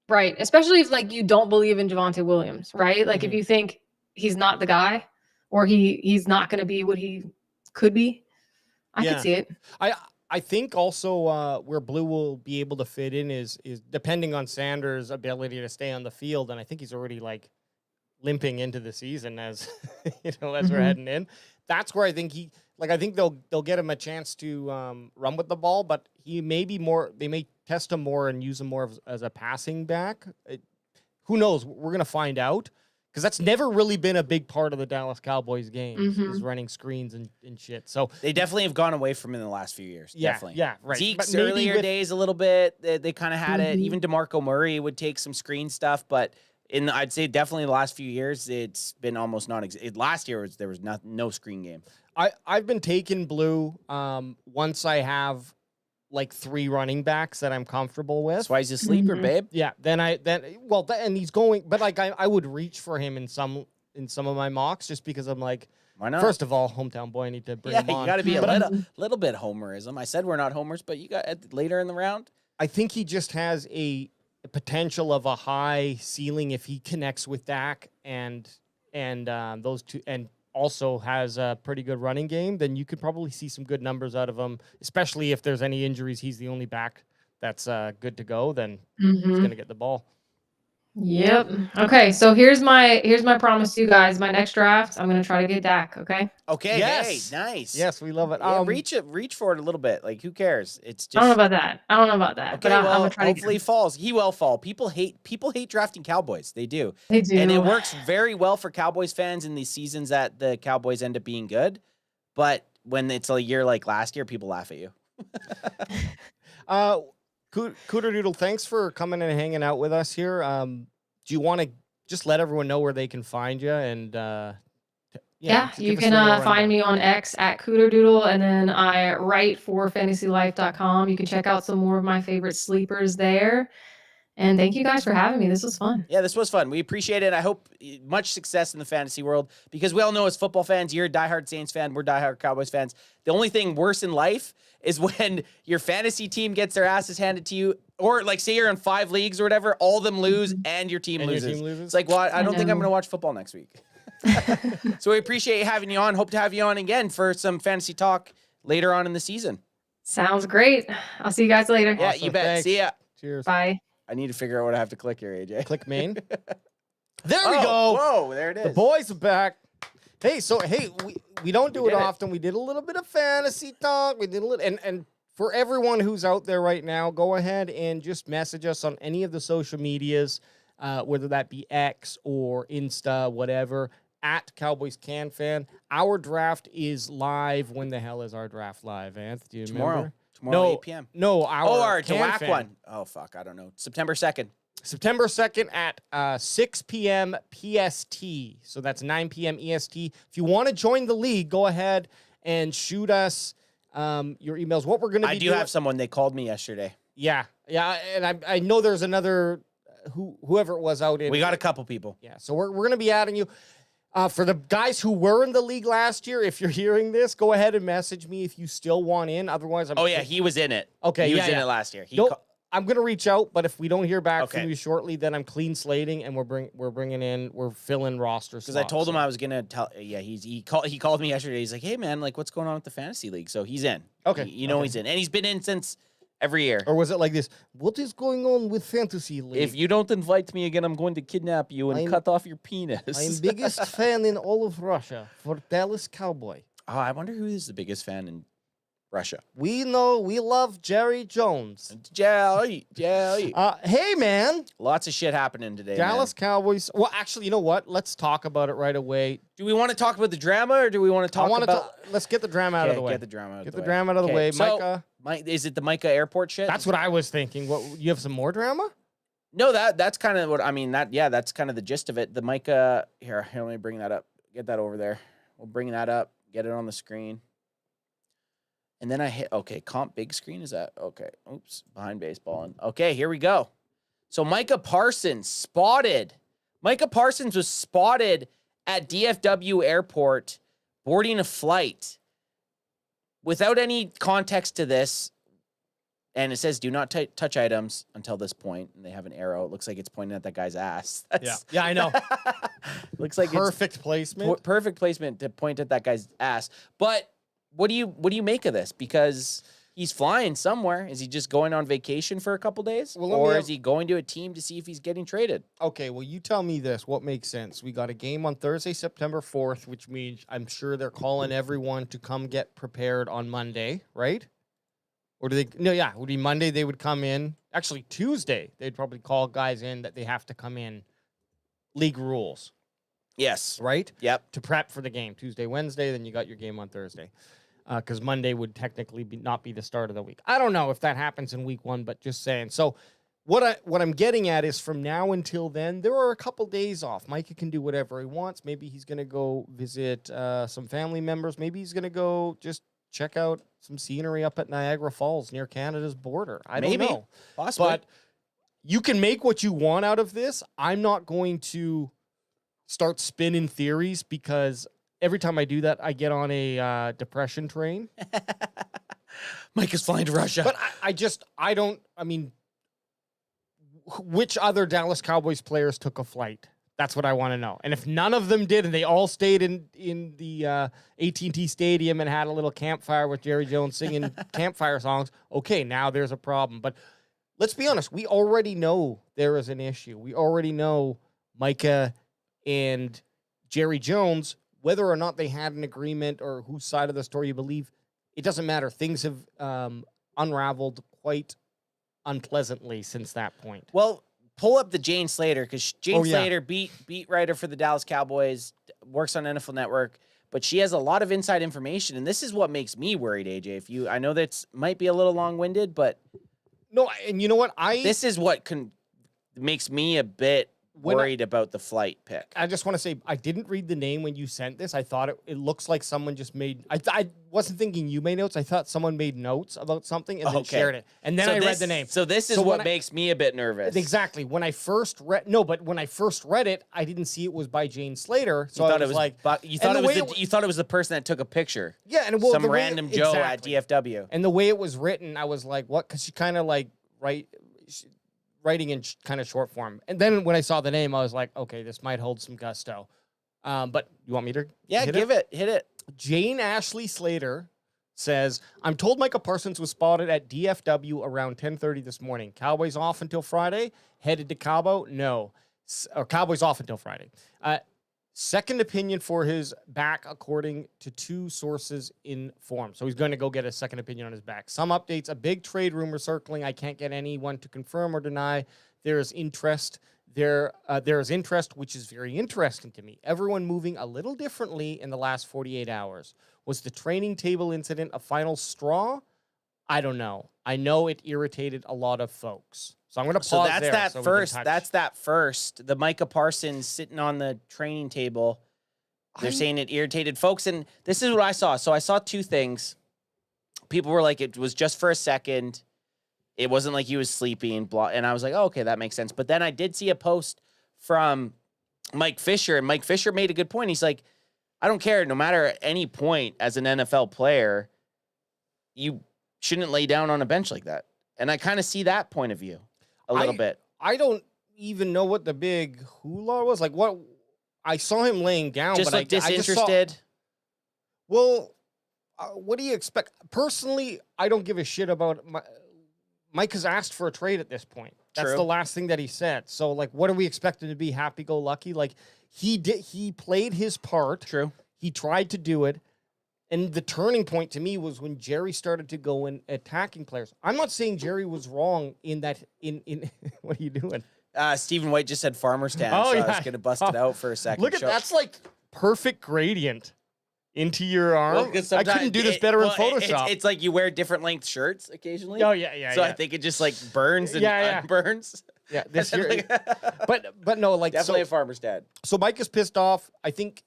Right. Especially if like you don't believe in Javonte Williams, right? Like if you think he's not the guy or he's not going to be what he could be, I could see it. I think also where Blue will be able to fit in is depending on Sanders' ability to stay on the field, and I think he's already like limping into the season as as we're heading in. That's where I think I think they'll get him a chance to run with the ball, but he may be more. They may test him more and use him more as a passing back. Who knows? We're gonna find out. Because that's never really been a big part of the Dallas Cowboys game is running screens and shit. So they definitely have gone away from it in the last few years. Yeah, definitely. yeah, right. Zeke's But maybe earlier days a little bit, they kind of had it. Even DeMarco Murray would take some screen stuff, but I'd say definitely the last few years, it's been almost last year there was no screen game. I've been taking blue once I have like 3 running backs that I'm comfortable with. That's why he's a sleeper, babe. Yeah, and he's going, but like I would reach for him in some of my mocks just because I'm like, why not? First of all, hometown boy, I need to bring him on. You got to be a little bit homerism. I said we're not homers, but you got later in the round. I think he just has a potential of a high ceiling if he connects with Dak and those two, and also has a pretty good running game. Then you could probably see some good numbers out of him, especially if there's any injuries. He's the only back that's good to go. Then he's gonna get the ball. Yep. Okay. So here's my promise to you guys. My next draft, I'm gonna try to get Dak. Okay. Okay. Yes. Hey, nice. Yes, we love it. Yeah, reach for it a little bit. Like, who cares? It's just. I don't know about that. Okay, but I'm gonna try. Hopefully, he falls. He will fall. People hate drafting Cowboys. They do. They do. And it works very well for Cowboys fans in these seasons that the Cowboys end up being good. But when it's a year like last year, people laugh at you. Cooter Doodle, thanks for coming and hanging out with us here. Do you want to just let everyone know where they can find you? And you can find me on X at Cooter Doodle, and then I write for fantasylife.com. You can check out some more of my favorite sleepers there. And thank you guys for having me. This was fun. Yeah, this was fun. We appreciate it. I hope much success in the fantasy world, because we all know as football fans, you're a diehard Saints fan, we're diehard Cowboys fans. The only thing worse in life is when your fantasy team gets their asses handed to you, or like say you're in 5 leagues or whatever, all of them lose and your team loses. It's like, well, I don't think I'm going to watch football next week. So we appreciate having you on. Hope to have you on again for some fantasy talk later on in the season. Sounds great. I'll see you guys later. Yeah, Awesome. you bet. Thanks. See ya. Cheers. Bye. I need to figure out what I have to click here, AJ. Click main. There we go. Whoa, there it is. The boys are back. Hey, we don't do it often. We did a little bit of fantasy talk. We did a little, and for everyone who's out there right now, go ahead and just message us on any of the social medias, whether that be X or Insta, whatever, at Cowboys CanFan. Our draft is live. When the hell is our draft live, Anth? Do you remember? Tomorrow, 8 p.m. No, our CanFan DWAC one. Oh, fuck. I don't know. September 2nd. September 2nd at 6 p.m. PST. So that's 9 p.m. EST. If you want to join the league, go ahead and shoot us your emails. What we're going to be I do have someone. They called me yesterday. Yeah. And I know there's another, whoever it was out in. We got a couple people. Yeah. So we're going to be adding you. For the guys who were in the league last year, if you're hearing this, go ahead and message me if you still want in. Otherwise, he was in it. Okay, he was in it last year. I'm gonna reach out, but if we don't hear back from you shortly, then I'm clean slating and we're filling roster slots. Because I told him I was gonna tell. Yeah, he called me yesterday. He's like, hey man, like what's going on with the fantasy league? So he's in. Okay, he's in, and he's been in since every year. Or was it like this? What is going on with fantasy league? If you don't invite me again, I'm going to kidnap you and cut off your penis. I'm biggest fan in all of Russia for Dallas Cowboy. Oh, I wonder who is the biggest fan in Russia. We know we love Jerry Jones. Jerry. Hey man, lots of shit happening today. Dallas Cowboys. Well, actually, you know what? Let's talk about it right away. Do we want to talk about the drama, or do we want to talk about? Let's get the drama out of the way. Get the drama out. Get the drama out of the way, so, Micah. Is it the Micah airport shit? That's what I was thinking. What, you have some more drama? No, that's kind of what I mean. That's kind of the gist of it. The Micah here. Let me bring that up. Get that over there. We'll bring that up. Get it on the screen. And then I hit, comp big screen, is that? Okay, oops, behind baseball. And okay, here we go. So Micah Parsons was spotted at DFW airport boarding a flight. Without any context to this, and it says do not touch items until this point, and they have an arrow. It looks like it's pointing at that guy's ass. Yeah, I know. Looks like perfect placement. Perfect placement to point at that guy's ass. But what do you make of this? Because he's flying somewhere. Is he just going on vacation for a couple days? Well, or is he going to a team to see if he's getting traded? Okay, well, you tell me this. What makes sense? We got a game on Thursday, September 4th, which means I'm sure they're calling everyone to come get prepared on Monday, right? Or do they? No, yeah, it would be Monday. They would come in. Actually, Tuesday, they'd probably call guys in that they have to come in. League rules, Yes. right? Yep. To prep for the game. Tuesday, Wednesday, then you got your game on Thursday. Because Monday would technically not be the start of the week. I don't know if that happens in week 1, but just saying. So what I'm getting at is from now until then, there are a couple days off. Micah can do whatever he wants. Maybe he's going to go visit some family members. Maybe he's going to go just check out some scenery up at Niagara Falls near Canada's border. I don't know. Possibly. But you can make what you want out of this. I'm not going to start spinning theories because every time I do that, I get on a depression train. Mike is flying to Russia. But I mean, which other Dallas Cowboys players took a flight? That's what I want to know. And if none of them did and they all stayed in the AT&T Stadium and had a little campfire with Jerry Jones singing campfire songs, okay, now there's a problem. But let's be honest, we already know there is an issue. We already know Micah and Jerry Jones, whether or not they had an agreement or whose side of the story you believe, it doesn't matter. Things have unraveled quite unpleasantly since that point. Well, pull up the Jane Slater, because Jane Slater, beat writer for the Dallas Cowboys, works on NFL Network, but she has a lot of inside information, and this is what makes me worried, AJ. I know that might be a little long-winded, but no, and you know what? This is what makes me a bit worried about the flight pick. I just want to say, I didn't read the name when you sent this. I thought it looks like someone just made... I wasn't thinking you made notes. I thought someone made notes about something and then shared it. And then I read the name. So this is what makes me a bit nervous. Exactly. When I first read... No, but when I first read it, I didn't see it was by Jane Slater. So I was like... You thought it was the person that took a picture. Yeah, and some random Joe at DFW. And the way it was written, I was like, what? Because she kind of like... writing in kind of short form. And then when I saw the name, I was like, okay, this might hold some gusto. But you want me to hit it. Jane Ashley Slater says, I'm told Micah Parsons was spotted at DFW around 10:30 this morning. Cowboys off until Friday. Headed to Cabo? No. Or Cowboys off until Friday. Second opinion for his back, according to 2 sources informed. So he's going to go get a second opinion on his back. Some updates, a big trade rumor circling. I can't get anyone to confirm or deny. There is interest. There is interest, which is very interesting to me. Everyone moving a little differently in the last 48 hours. Was the training table incident a final straw? I don't know. I know it irritated a lot of folks. So I'm going to pause there. That's that first. The Micah Parsons sitting on the training table. They're saying it irritated folks. And this is what I saw. So I saw 2 things. People were like, it was just for a second. It wasn't like he was sleeping. Blah. And I was like, oh, okay, that makes sense. But then I did see a post from Mike Fisher. And Mike Fisher made a good point. He's like, I don't care. No matter at any point as an NFL player, you shouldn't lay down on a bench like that. And I kind of see that point of view. A little bit. I don't even know what the big hula was. Like, what? I saw him laying down, just but like disinterested. What do you expect? Personally, I don't give a shit about Mike has asked for a trade at this point. That's the last thing that he said. So, like, what are we expecting to be happy-go-lucky? Like, he played his part. True. He tried to do it. And the turning point to me was when Jerry started to go in attacking players. I'm not saying Jerry was wrong in that. In what are you doing? Stephen White just said farmer stand. Oh, so yeah. I was going to bust it out for a second. Look at that's like perfect gradient into your arm. Well, I couldn't do this better in Photoshop. It's like you wear different length shirts occasionally. Oh yeah. So I think it just like burns and unburns. Yeah, this year. but no, like definitely a farmer's dad. So Mike is pissed off. I think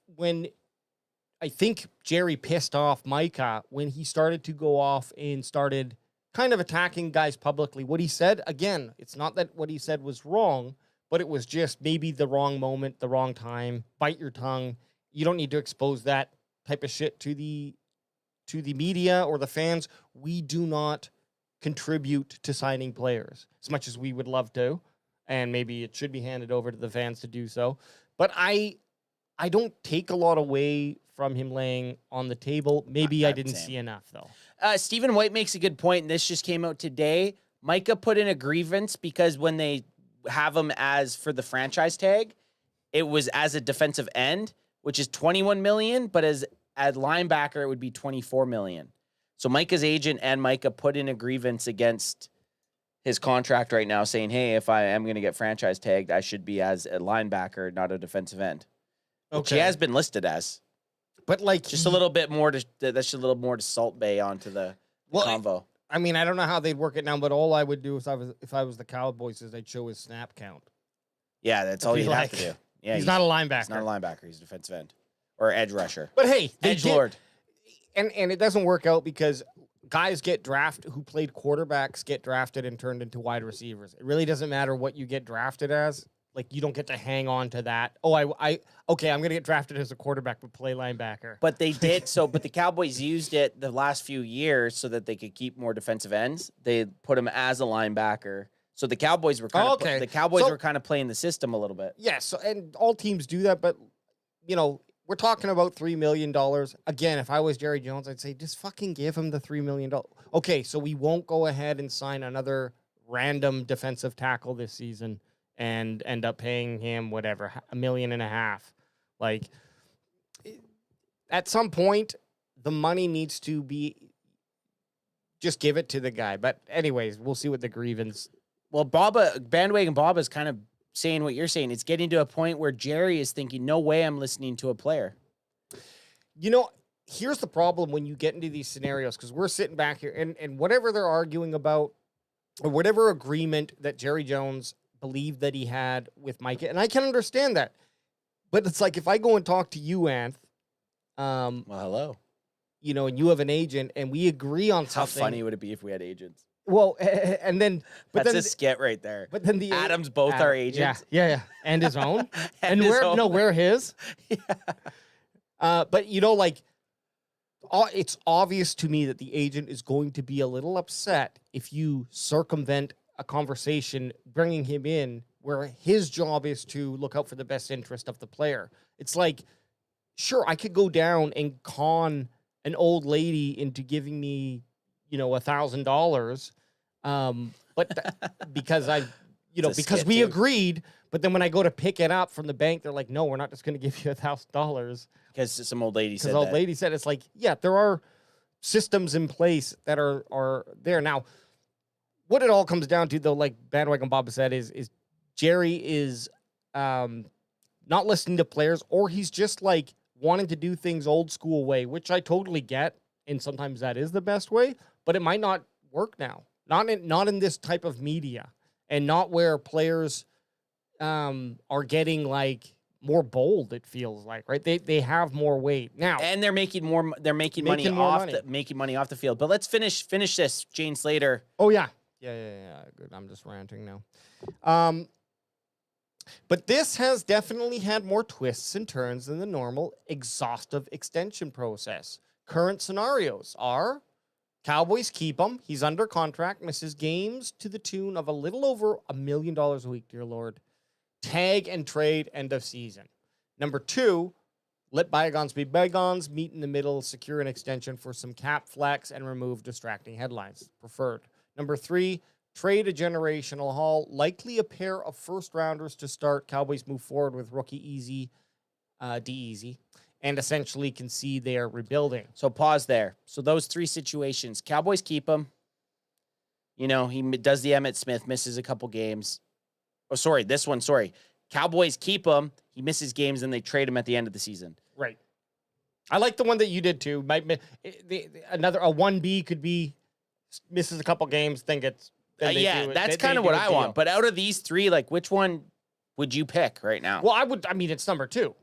Jerry pissed off Micah when he started to go off and started kind of attacking guys publicly. What he said, again, it's not that what he said was wrong, but it was just maybe the wrong moment, the wrong time. Bite your tongue. You don't need to expose that type of shit to the media or the fans. We do not contribute to signing players as much as we would love to, and maybe it should be handed over to the fans to do so. But I don't take a lot away from him laying on the table. Maybe I didn't same. see enough, though. Stephen White makes a good point, and this just came out today. Micah put in a grievance because when they have him as for the franchise tag, it was as a defensive end, which is $21 million, but as linebacker, it would be $24 million. So Micah's agent and Micah put in a grievance against his contract right now, saying, "Hey, if I am going to get franchise tagged, I should be as a linebacker, not a defensive end." Which he has been listed as, but like just a little bit more to that's just a little more to Salt Bay onto the convo. I mean, I don't know how they'd work it now, but all I would do if I was the Cowboys is I'd show his snap count. Yeah, that's all you'd have to do. Yeah, he's not a linebacker. He's not a linebacker. He's a defensive end or edge rusher. But hey, edgelord. And it doesn't work out because guys who played quarterbacks get drafted and turned into wide receivers. It really doesn't matter what you get drafted as. Like, you don't get to hang on to that. Oh, okay, I'm going to get drafted as a quarterback but play linebacker. But they did but the Cowboys used it the last few years so that they could keep more defensive ends. They put him as a linebacker. So the Cowboys were kind of were kind of playing the system a little bit. Yes, and all teams do that, but we're talking about $3 million. Again, if I was Jerry Jones, I'd say just fucking give him the $3 million. Okay, so we won't go ahead and sign another random defensive tackle this season and end up paying him whatever, $1.5 million. Like, at some point, the money needs to be, just give it to the guy. But anyways, we'll see what the grievance. Well, Bandwagon Bob is kind of saying what you're saying. It's getting to a point where Jerry is thinking, no way I'm listening to a player. Here's the problem when you get into these scenarios, because we're sitting back here and whatever they're arguing about, or whatever agreement that Jerry Jones believed that he had with Micah, and I can understand that. But it's like, if I go and talk to you, Anth, well, hello. And you have an agent and we agree on something. How funny would it be if we had agents? Well, and then that's a skit right there. But then Adam's both our agents. Yeah. And his own. and we're his. Yeah. But it's obvious to me that the agent is going to be a little upset if you circumvent a conversation, bringing him in where his job is to look out for the best interest of the player. It's like, sure, I could go down and con an old lady into giving me, $1,000. But because because we agreed, but then when I go to pick it up from the bank, they're like, no, we're not just going to give you $1,000. Because some old lady said old lady said, it's like, yeah, there are systems in place that are there. Now, what it all comes down to, though, like Bandwagon Bob said, is Jerry is not listening to players, or he's just like wanting to do things old school way, which I totally get. And sometimes that is the best way, but it might not work now. Not in this type of media, and not where players are getting like more bold. It feels like, right? They have more weight now, and they're making more. They're making money off the field. But let's finish this. Jane Slater. Oh yeah. Good. I'm just ranting now. But this has definitely had more twists and turns than the normal exhaustive extension process. Current scenarios are: Cowboys keep him. He's under contract, misses games to the tune of a little over $1 million a week, dear Lord. Tag and trade, end of season. Number 2, let bygones be bygones, meet in the middle, secure an extension for some cap flex, and remove distracting headlines. Preferred. Number 3, trade a generational haul, likely a pair of first-rounders to start. Cowboys move forward with rookie D-Easy, and essentially concede they are rebuilding. So pause there. So those 3 situations, Cowboys keep him. He does the Emmitt Smith, misses a couple games. Oh, sorry, this one, sorry. Cowboys keep him. He misses games, and they trade him at the end of the season. Right. I like the one that you did, too. Another, a 1B could be misses a couple games, that's kind of what I want. But out of these 3, like, which one would you pick right now? Well, it's number 2.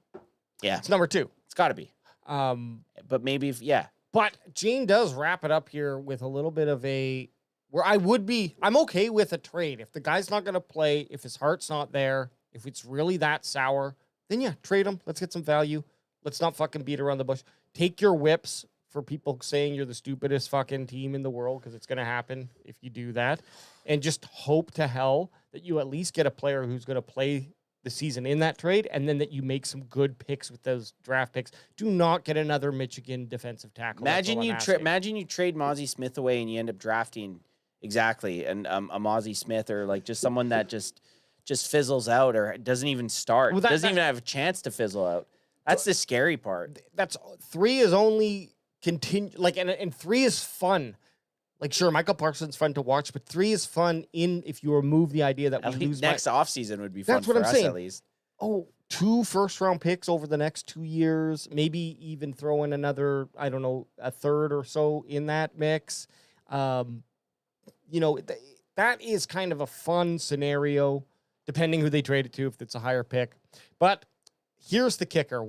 Yeah. It's number 2. It's got to be. But maybe, But Gene does wrap it up here with a little bit of where I'm okay with a trade. If the guy's not going to play, if his heart's not there, if it's really that sour, then yeah, trade him. Let's get some value. Let's not fucking beat around the bush. Take your whips for people saying you're the stupidest fucking team in the world, because it's going to happen if you do that. And just hope to hell that you at least get a player who's going to play the season in that trade, and then that you make some good picks with those draft picks. Do not get another Michigan defensive tackle. Imagine you trade Mozzie Smith away and you end up drafting exactly a Mozzie Smith or like just someone that just fizzles out or doesn't even start. Well, doesn't even have a chance to fizzle out. That's the scary part. That's 3 is only continue like and 3 is fun. Like, sure, Michael Parsons fun to watch, but 3 is fun if you remove the idea that we lose next offseason would be fun That's what for I'm us saying. at least. Oh, 2 first-round picks over the next 2 years, maybe even throw in another, I don't know, a third or so in that mix. You know, that is kind of a fun scenario, depending who they trade it to, if it's a higher pick. But here's the kicker.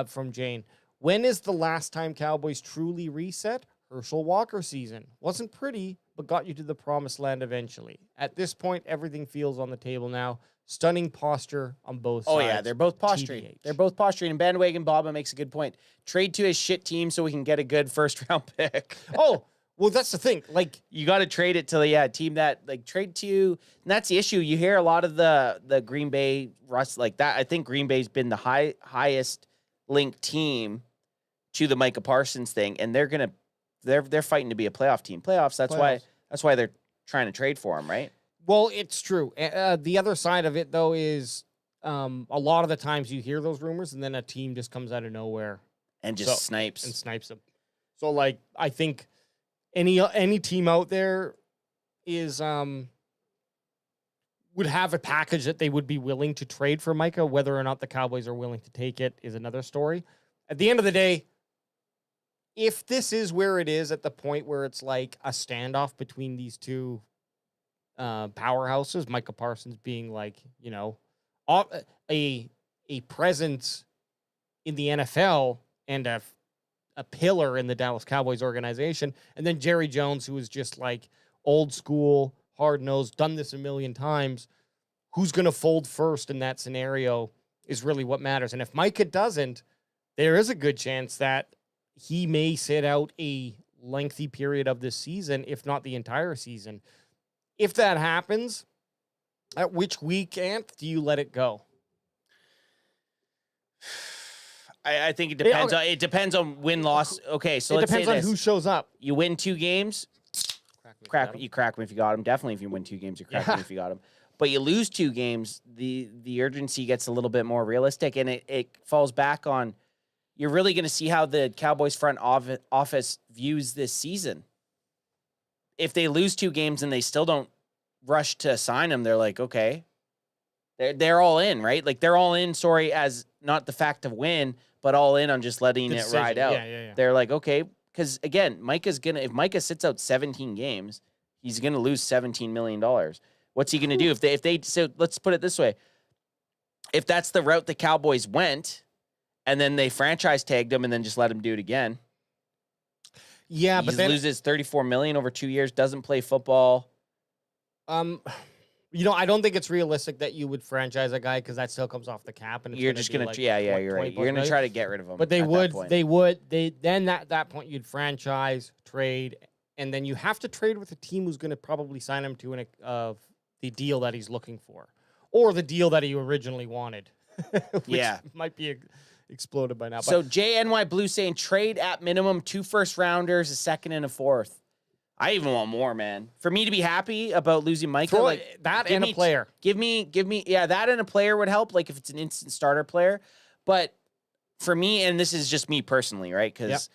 From Jane, when is the last time Cowboys truly reset? Herschel Walker season. Wasn't pretty, but got you to the promised land eventually. At this point, everything feels on the table now. Stunning posture on both sides. Oh, yeah, they're both posturing. TBH. They're both posturing. And Bandwagon Baba makes a good point. Trade to his shit team so we can get a good first-round pick. Oh, well, that's the thing. Like, you got to trade it to the team that, like, trade to, and that's the issue. You hear a lot of the Green Bay, Russ, like that. I think Green Bay's been the highest linked team to the Micah Parsons thing, and they're fighting to be a playoff team. That's why they're trying to trade for him, right? well, it's true. The other side of it, though, is a lot of the times you hear those rumors, and then a team just comes out of nowhere And just snipes. them. So, like, I think any team out there is would have a package that they would be willing to trade for Micah. Whether or not the Cowboys are willing to take it is another story. At the end of the day, if this is where it is at the point where it's like a standoff between these two powerhouses, Micah Parsons being like, you know, a presence in the NFL and a pillar in the Dallas Cowboys organization, and then Jerry Jones, who is just like old school, hard-nosed, done this a million times, who's going to fold first in that scenario is really what matters. And if Micah doesn't, there is a good chance that he may sit out a lengthy period of this season, if not the entire season. If that happens, at which weekend do you let it go? I think it depends. Okay. It depends on win-loss. Okay, so It let's depends say on this. who shows up. You win 2 games, you crack him if you got him. Definitely, if you win 2 games, you crack him if you got him. But you lose 2 games, the urgency gets a little bit more realistic, and it falls back on you're really going to see how the Cowboys front office views this season. If they lose 2 games and they still don't rush to sign him, they're like, okay, they're all in, right? Like they're all in. Sorry, as not the fact of win, but all in on just letting it ride out. Yeah. They're like, okay, because again, if Micah sits out 17 games, he's gonna lose $17 million. What's he gonna do if they? So let's put it this way: if that's the route the Cowboys went, and then they franchise tagged him and then just let him do it again, Yeah, he but then loses $34 million over 2 years, doesn't play football. you know, I don't think it's realistic that you would franchise a guy because that still comes off the cap, and it's You're just be gonna, like, yeah, what, you're 20 right. plus You're gonna million? try to get rid of him. But they at would, that point. then at that point you'd franchise, trade, and then you have to trade with a team who's going to probably sign him to the deal that he's looking for, or the deal that he originally wanted. Which might be exploded by now. So But JNY Blue saying trade at minimum 2 first-rounders, a second and a fourth. I even want more, man. For me to be happy about losing Micah, throw like that give and a me- player. Give me, yeah, that and a player would help. Like if it's an instant starter player, but for me, and this is just me personally, right? Because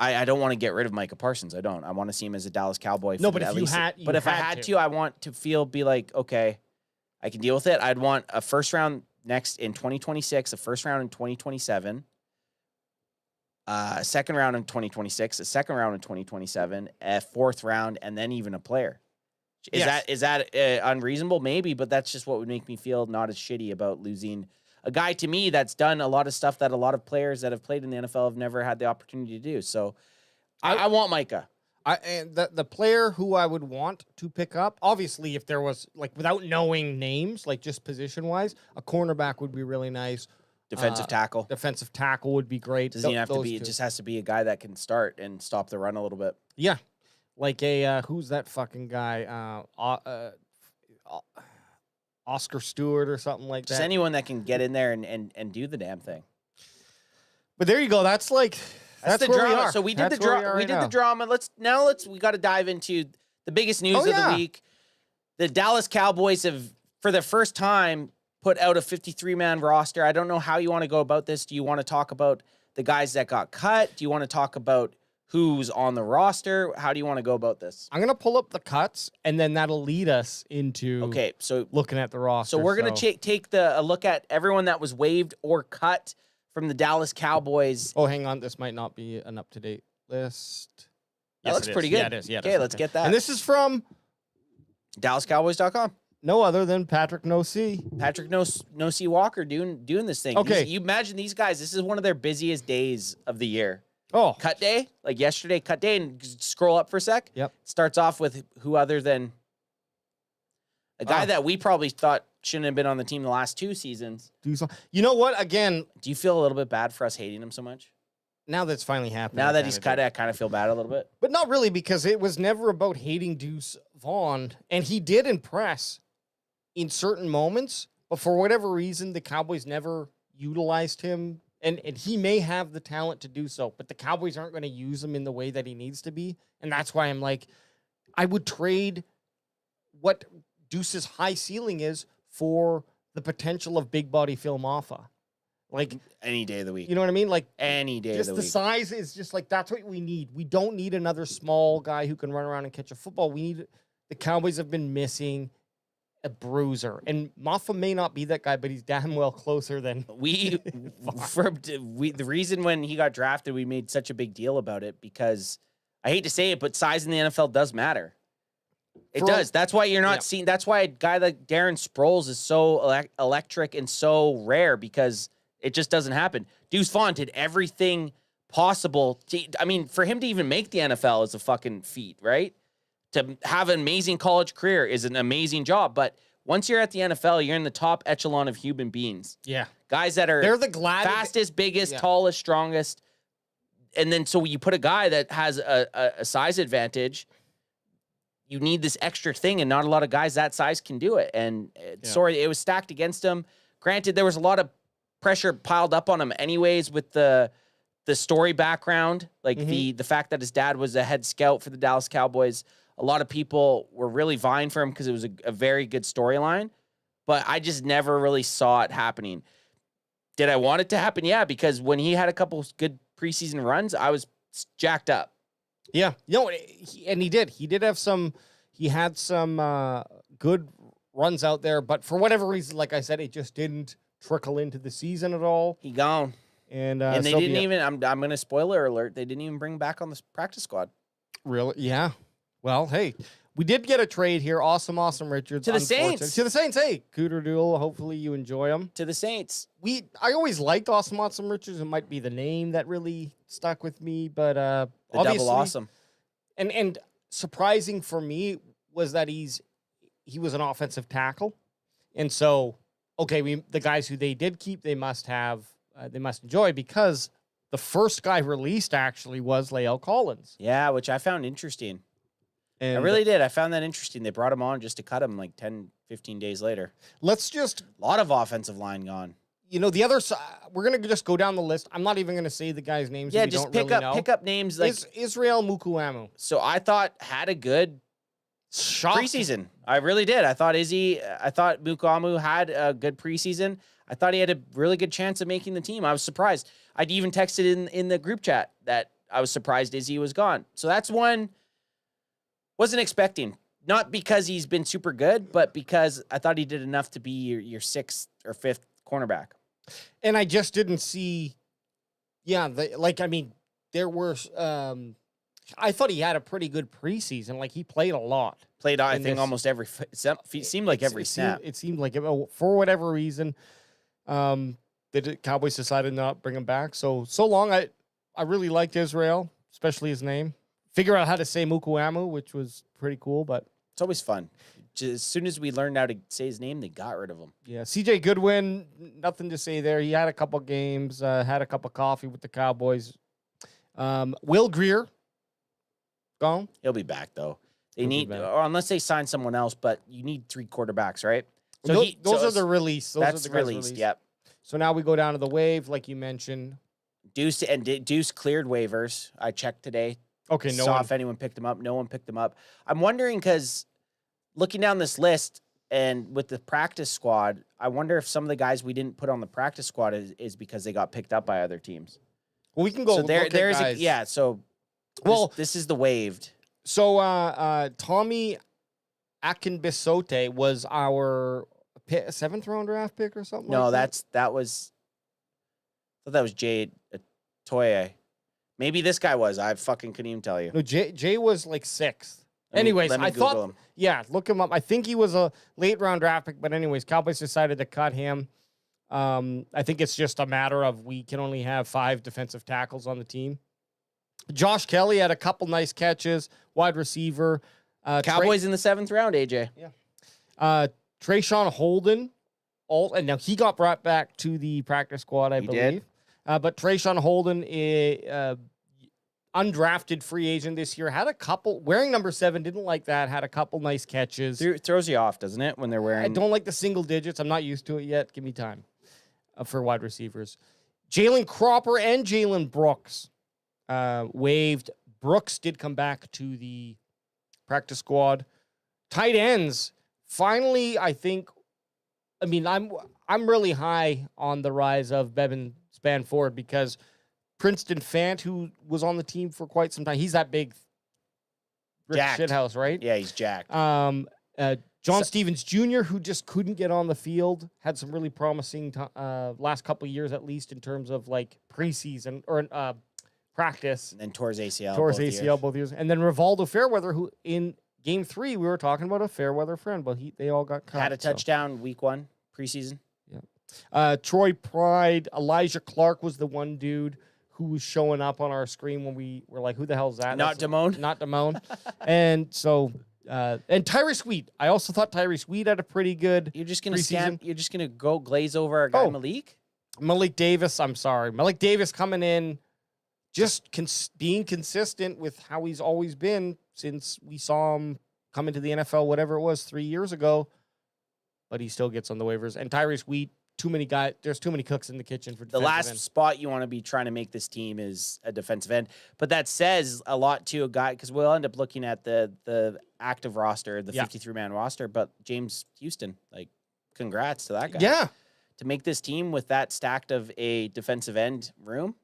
I don't want to get rid of Micah Parsons. I don't. I want to see him as a Dallas Cowboy. No, for but at if you least- had- but you if I had had to. to, I want to be like, okay, I can deal with it. I'd want a first round next in 2026, a first round in 2027. A second round in 2026, a second round in 2027, a fourth round, and then even a player. Is that unreasonable? Maybe, but that's just what would make me feel not as shitty about losing a guy to me that's done a lot of stuff that a lot of players that have played in the NFL have never had the opportunity to do. So I want Micah. And the player who I would want to pick up, obviously, if there was, like, without knowing names, like just position wise, a cornerback would be really nice. Defensive tackle. Defensive tackle would be great. Doesn't even have to Those be. It two. just has to be a guy that can start and stop the run a little bit. Yeah, like a who's that fucking guy? Oscar Stewart or something like Just that. anyone that can get in there and do the damn thing. But there you go. That's like that's the where drama. We are. So we did That's the where drama. are We right did now. the drama. We got to dive into the biggest news of the week. The Dallas Cowboys have, for the first time, put out a 53-man roster. I don't know how you want to go about this. Do you want to talk about the guys that got cut? Do you want to talk about who's on the roster? How do you want to go about this? I'm gonna pull up the cuts, and then that'll lead us into So looking at the roster. So we're gonna take a look at everyone that was waived or cut from the Dallas Cowboys. Oh, hang on. This might not be an up-to-date list. That looks it is. pretty good. Yeah, it is. Yeah, it Okay, is. let's get that. And this is from DallasCowboys.com. no other than Patrick No-C. Patrick No C Walker doing this thing. Okay. You imagine these guys. This is one of their busiest days of the year. Oh, Cut day, like yesterday, cut day, and scroll up for a sec. Yep. Starts off with who other than a guy that we probably thought shouldn't have been on the team the last 2 seasons. you know what? Again, Do you feel a little bit bad for us hating him so much? now that's finally happening. Now I that he's kinda cut, do. I kind of feel bad a little bit. But not really, because it was never about hating Deuce Vaughn, and he did impress in certain moments. But for whatever reason, the Cowboys never utilized him, and he may have the talent to do so, but the Cowboys aren't going to use him in the way that he needs to be, and that's why I'm like, I would trade what Deuce's high ceiling is for the potential of big body Phil Maffa. Like, Any day of the week. you know what I mean? Like, Any day of just the the week. size is just like, that's what we need. We don't need another small guy who can run around and catch a football. We need, the Cowboys have been missing a bruiser, and Maffa may not be that guy, but he's damn well closer than The reason when he got drafted, we made such a big deal about it because I hate to say it, but size in the NFL does matter. It For- does. That's why you're not Yeah. seeing. That's why a guy like Darren Sproles is so electric and so rare because it just doesn't happen. Deuce Vaughn did everything possible. I mean, for him to even make the NFL is a fucking feat, right? To have an amazing college career is an amazing job, but once you're at the NFL, you're in the top echelon of human beings. yeah. Guys that are They're the fastest, biggest, Yeah. tallest, strongest. And then so you put a guy that has a size advantage, you need this extra thing, and not a lot of guys that size can do it. And sorry, it was stacked against him. Granted, there was a lot of pressure piled up on him anyways with the story background, like the fact that his dad was a head scout for the Dallas Cowboys. A lot of people were really vying for him because it was a very good storyline, but I just never really saw it happening. Did I want it to happen? Yeah, because when he had a couple good preseason runs, I was jacked up. Yeah. You know, and he did. He did have some, he had some good runs out there, but for whatever reason, like I said, it just didn't trickle into the season at all. He gone. And And they so didn't be it. even, I'm going to spoiler alert, they didn't even bring him back on the practice squad. Really? Yeah. Well, hey, we did get a trade here. Awesome Richards. To the unfortunate- Saints. To the Saints. Hey, Cooter Duel. Hopefully you enjoy them. To the Saints. I always liked Awesome Richards. It might be the name that really stuck with me, but The obviously, double awesome. And surprising for me was that he was an offensive tackle, and so the guys who they did keep, they must enjoy, because the first guy released actually was Lael Collins. Yeah, which I found interesting. And I really did. I found that interesting. They brought him on just to cut him like 10, 15 days later. let's just A lot of offensive line gone. the other side. We're gonna just go down the list. I'm not even gonna say the guys' names. Yeah, that we just don't pick really know. up names like Israel Mukuamu. so I thought had a good Shocked. preseason. I really did. I thought Mukamu had a good preseason. I thought he had a really good chance of making the team. I was surprised. I'd even texted in the group chat that I was surprised Izzy was gone. So that's one wasn't expecting. Not because he's been super good, but because I thought he did enough to be your 6th or 5th cornerback. And I just didn't see. Yeah, there were. I thought he had a pretty good preseason. Like, he played a lot. Played, I in think, this- almost every seemed like every snap. It seemed like it, for whatever reason, the Cowboys decided not to bring him back. So long. I really liked Israel, especially his name. Figure out how to say Mukuamu, which was pretty cool. But It's always fun. Just as soon as we learned how to say his name, they got rid of him. yeah, CJ Goodwin, nothing to say there. He had a couple games, had a cup of coffee with the Cowboys. Will Greer, gone. He'll be back though. They He'll be need, back. or unless they sign someone else, but you need 3 quarterbacks, right? So those are the release. Those that's are the guys released. released. Yep. So now we go down to the wave, like you mentioned. Deuce cleared waivers. I checked today. Okay, Saw if anyone picked them up. No one picked them up. I'm wondering because looking down this list and with the practice squad, I wonder if some of the guys we didn't put on the practice squad is because they got picked up by other teams. Well, we can go. So there's guys. So this is the waived. So Tommy Akinbisote was our 7th round draft pick or something. No, like that was. I thought that was Jade Toye. Maybe this guy was. I fucking couldn't even tell you. No, Jay was like 6th. Anyways, let me I Google thought, him. yeah, look him up. I think he was a late round draft pick, but anyways, Cowboys decided to cut him. I think it's just a matter of we can only have 5 defensive tackles on the team. Josh Kelly had a couple nice catches, wide receiver. Cowboys in the 7th round, AJ. Trayshawn Holden, and now he got brought back to the practice squad, I believe. Did? But Trayshawn Holden, undrafted free agent this year, had a couple, wearing number 7, didn't like that, had a couple nice catches. Throws you off, doesn't it, when they're wearing... I don't like the single digits. I'm not used to it yet. Give me time for wide receivers. Jalen Cropper and Jalen Brooks waived. Brooks did come back to the practice squad. Tight ends, finally, I think, I'm really high on the rise of Bevan Spanford because Princeton Fant, who was on the team for quite some time, he's that big Rick Jacked. Shithouse, right? Yeah, he's jacked. John Stevens Jr., who just couldn't get on the field, had some really promising last couple of years, at least in terms of like preseason or practice. And tore his ACL. Both years. And then Rivaldo Fairweather, who in Game 3 we were talking about a Fairweather friend, but they all got cut. Had a touchdown week 1 preseason. Yeah. Troy Pride, Elijah Clark was the one dude who was showing up on our screen when we were like, "Who the hell is that?" Not Damone. Not Damone. And so. And Tyrese Wheat. I also thought Tyrese Wheat had a pretty good. You're just gonna preseason. You're just gonna go glaze over our guy Malik. Malik Davis. I'm sorry, Malik Davis coming in, just being consistent with how he's always been since we saw him come into the NFL, whatever it was 3 years ago. But he still gets on the waivers. And Tyrese Wheat. Too many guys. There's too many cooks in the kitchen for the last spot you want to be trying to make this team is a defensive end. But that says a lot to a guy because we'll end up looking at the active roster, the 53-man roster. But James Houston, like, congrats to that guy. Yeah, to make this team with that stacked of a defensive end room,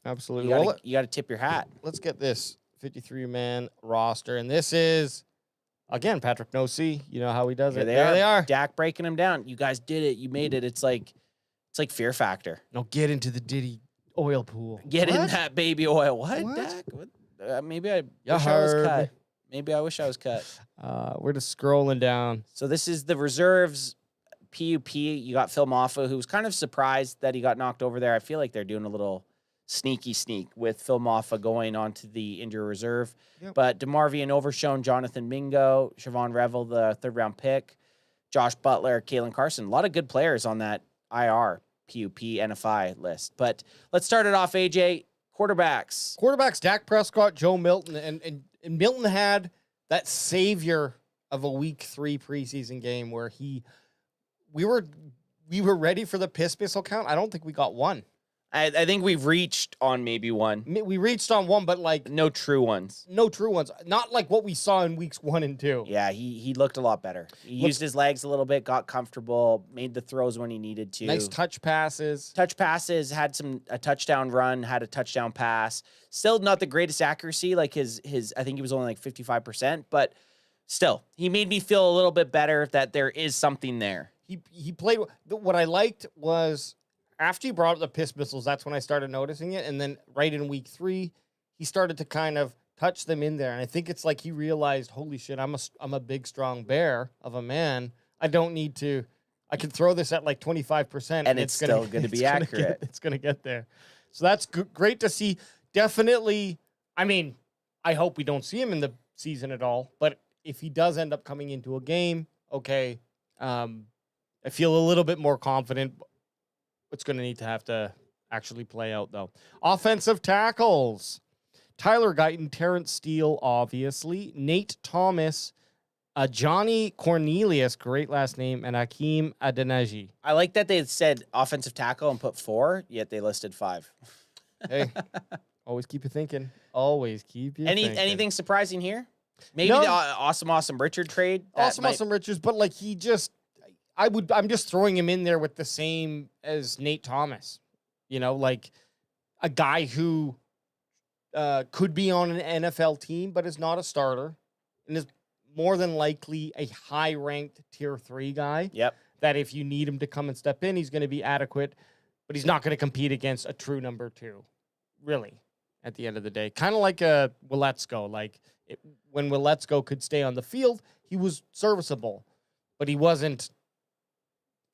absolutely. You got to tip your hat. Let's get this 53-man roster, and this is. Again, Patrick Nosey, you know how he does it. There they are. Dak breaking them down. You guys did it. You made it. It's like Fear Factor. No, get into the Diddy oil pool. Get in that baby oil. What? Dak? What? Maybe I wish I was cut. Maybe I wish I was cut. We're just scrolling down. So this is the reserves PUP. You got Phil Maffa, who was kind of surprised that he got knocked over there. I feel like they're doing a little sneak with Phil Maffa going on to the injury reserve. Yep. But DeMarvian Overshown, Jonathan Mingo, Siobhan Revel, the 3rd-round pick, Josh Butler, Kalen Carson. A lot of good players on that IR, PUP, NFI list. But let's start it off, AJ. Quarterbacks, Dak Prescott, Joe Milton. And Milton had that savior of a week 3 preseason game where we were ready for the piss missile count. I don't think we got one. I think we've reached on maybe one. We reached on one, but like no true ones. Not like what we saw in weeks 1 and 2. Yeah, he looked a lot better. He used his legs a little bit, got comfortable, made the throws when he needed to. Nice touch passes. Had a touchdown run, had a touchdown pass. Still not the greatest accuracy, like his I think he was only like 55%, but still, he made me feel a little bit better that there is something there. He played. What I liked was after he brought up the piss missiles, that's when I started noticing it. And then right in week 3, he started to kind of touch them in there. And I think it's like he realized, holy shit, I'm a big, strong bear of a man. I don't need to. I can throw this at like 25%. And it's still going to be accurate. It's going to get there. So that's great to see. Definitely, I mean, I hope we don't see him in the season at all. But if he does end up coming into a game, okay, I feel a little bit more confident. It's going to need to have to actually play out, though. Offensive tackles. Tyler Guyton, Terrence Steele, obviously. Nate Thomas, Johnny Cornelius, great last name, and Hakeem Adenaji. I like that they said offensive tackle and put 4, yet they listed 5. Hey, always keep you thinking. Always keep you thinking. Anything surprising here? Maybe No. the awesome Richard trade. Awesome Richards, but like I'm just throwing him in there with the same as Nate Thomas. You know, like a guy who could be on an NFL team, but is not a starter and is more than likely a high-ranked tier 3 guy. Yep. That if you need him to come and step in, he's going to be adequate, but he's not going to compete against a true number 2, really, at the end of the day. Kind of like a Willetsko. Like, when Willetsko could stay on the field, he was serviceable, but he wasn't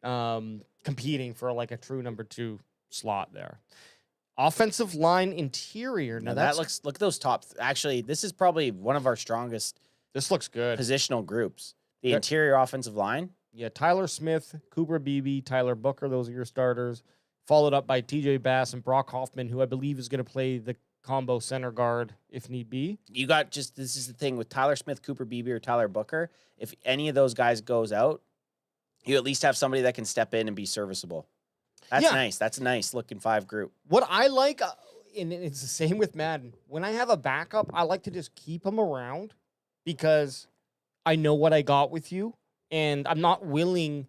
competing for like a true number 2 slot there. Offensive line interior. Now that looks. Look at those top. Actually, this is probably one of our strongest. This looks good. Positional groups. The interior offensive line. Yeah, Tyler Smith, Cooper Beebe, Tyler Booker. Those are your starters. Followed up by TJ Bass and Brock Hoffman, who I believe is going to play the combo center guard if need be. You got this is the thing with Tyler Smith, Cooper Beebe, or Tyler Booker. If any of those guys goes out, you at least have somebody that can step in and be serviceable. That's nice. That's a nice looking 5 group. What I like, and it's the same with Madden, when I have a backup, I like to just keep them around because I know what I got with you, and I'm not willing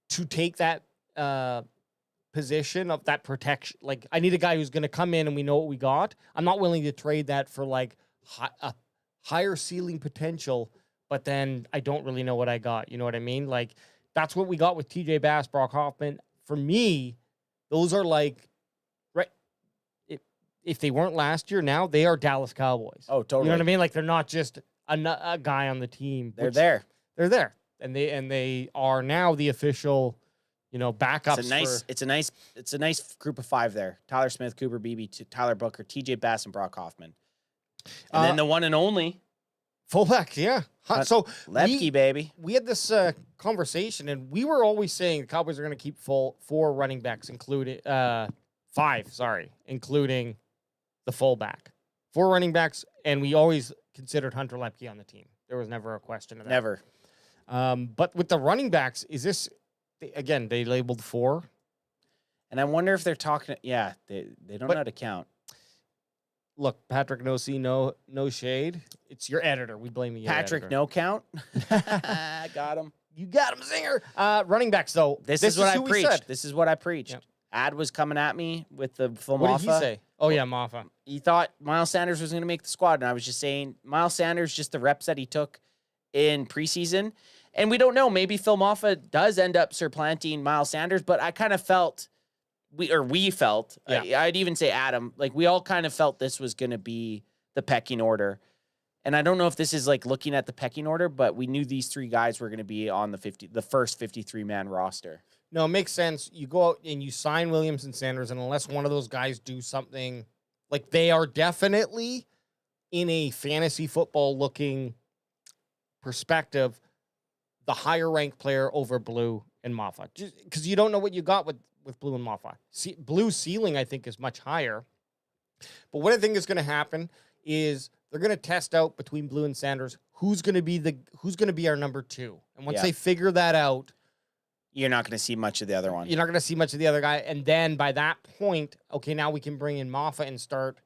to take that position of that protection. Like, I need a guy who's going to come in and we know what we got. I'm not willing to trade that for like a higher ceiling potential, but then I don't really know what I got. You know what I mean? Like, that's what we got with TJ Bass, Brock Hoffman. For me, those are like, right, if they weren't last year, now they are Dallas Cowboys. Oh, totally. You know what I mean? Like, they're not just a guy on the team. They're there. They're there. And they are now the official, backups. It's a nice group of 5 there. Tyler Smith, Cooper Beebe, Tyler Booker, TJ Bass, and Brock Hoffman. And then the one and only fullback, yeah. So Lepke, baby. We had this conversation, and we were always saying the Cowboys are going to keep 4 running backs, including 5, including the fullback. 4 running backs, and we always considered Hunter Lepke on the team. There was never a question of that. Never. But with the running backs, is this again? They labeled 4, and I wonder if they're talking. Yeah, they don't know how to count. Look, Patrick, no shade. It's your editor. We blame you. Patrick, editor. no count. Got him. You got him, Zinger. Running backs, though. This is what I preached. This is what I preached. Yep. Ad was coming at me with the full Maffa. What did he say? Oh, yeah, Maffa. He thought Miles Sanders was going to make the squad, and I was just saying Miles Sanders, just the reps that he took in preseason. And we don't know. Maybe Phil Maffa does end up supplanting Miles Sanders, but I kind of felt we felt, I'd even say Adam, like we all kind of felt this was going to be the pecking order. And I don't know if this is like looking at the pecking order, but we knew these 3 guys were going to be on the first 53-man roster. No, it makes sense. You go out and you sign Williams and Sanders, and unless one of those guys do something, like they are definitely in a fantasy football looking perspective, the higher ranked player over Blue and Maffa. Just because you don't know what you got with Blue and Maffa. Blue's ceiling, I think, is much higher. But what I think is going to happen is they're going to test out between Blue and Sanders who's going to be our number 2. And once they figure that out, you're not going to see much of the other one. You're not going to see much of the other guy. And then by that point, okay, now we can bring in Maffa and start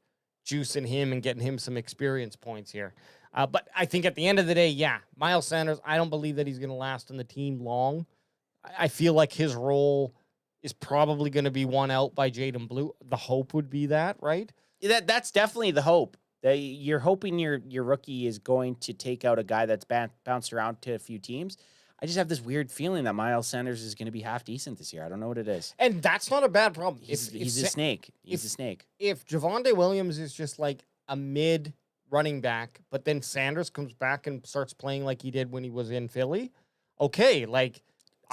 juicing him and getting him some experience points here. But I think at the end of the day, Miles Sanders, I don't believe that he's going to last on the team long. I feel like his role is probably going to be won out by Jaden Blue. The hope would be that, right? That's definitely the hope. You're hoping your rookie is going to take out a guy that's bounced around to a few teams. I just have this weird feeling that Miles Sanders is going to be half decent this year. I don't know what it is. And that's not a bad problem. He's a snake. He's a snake. If Javonte Williams is just like a mid running back, but then Sanders comes back and starts playing like he did when he was in Philly, okay, like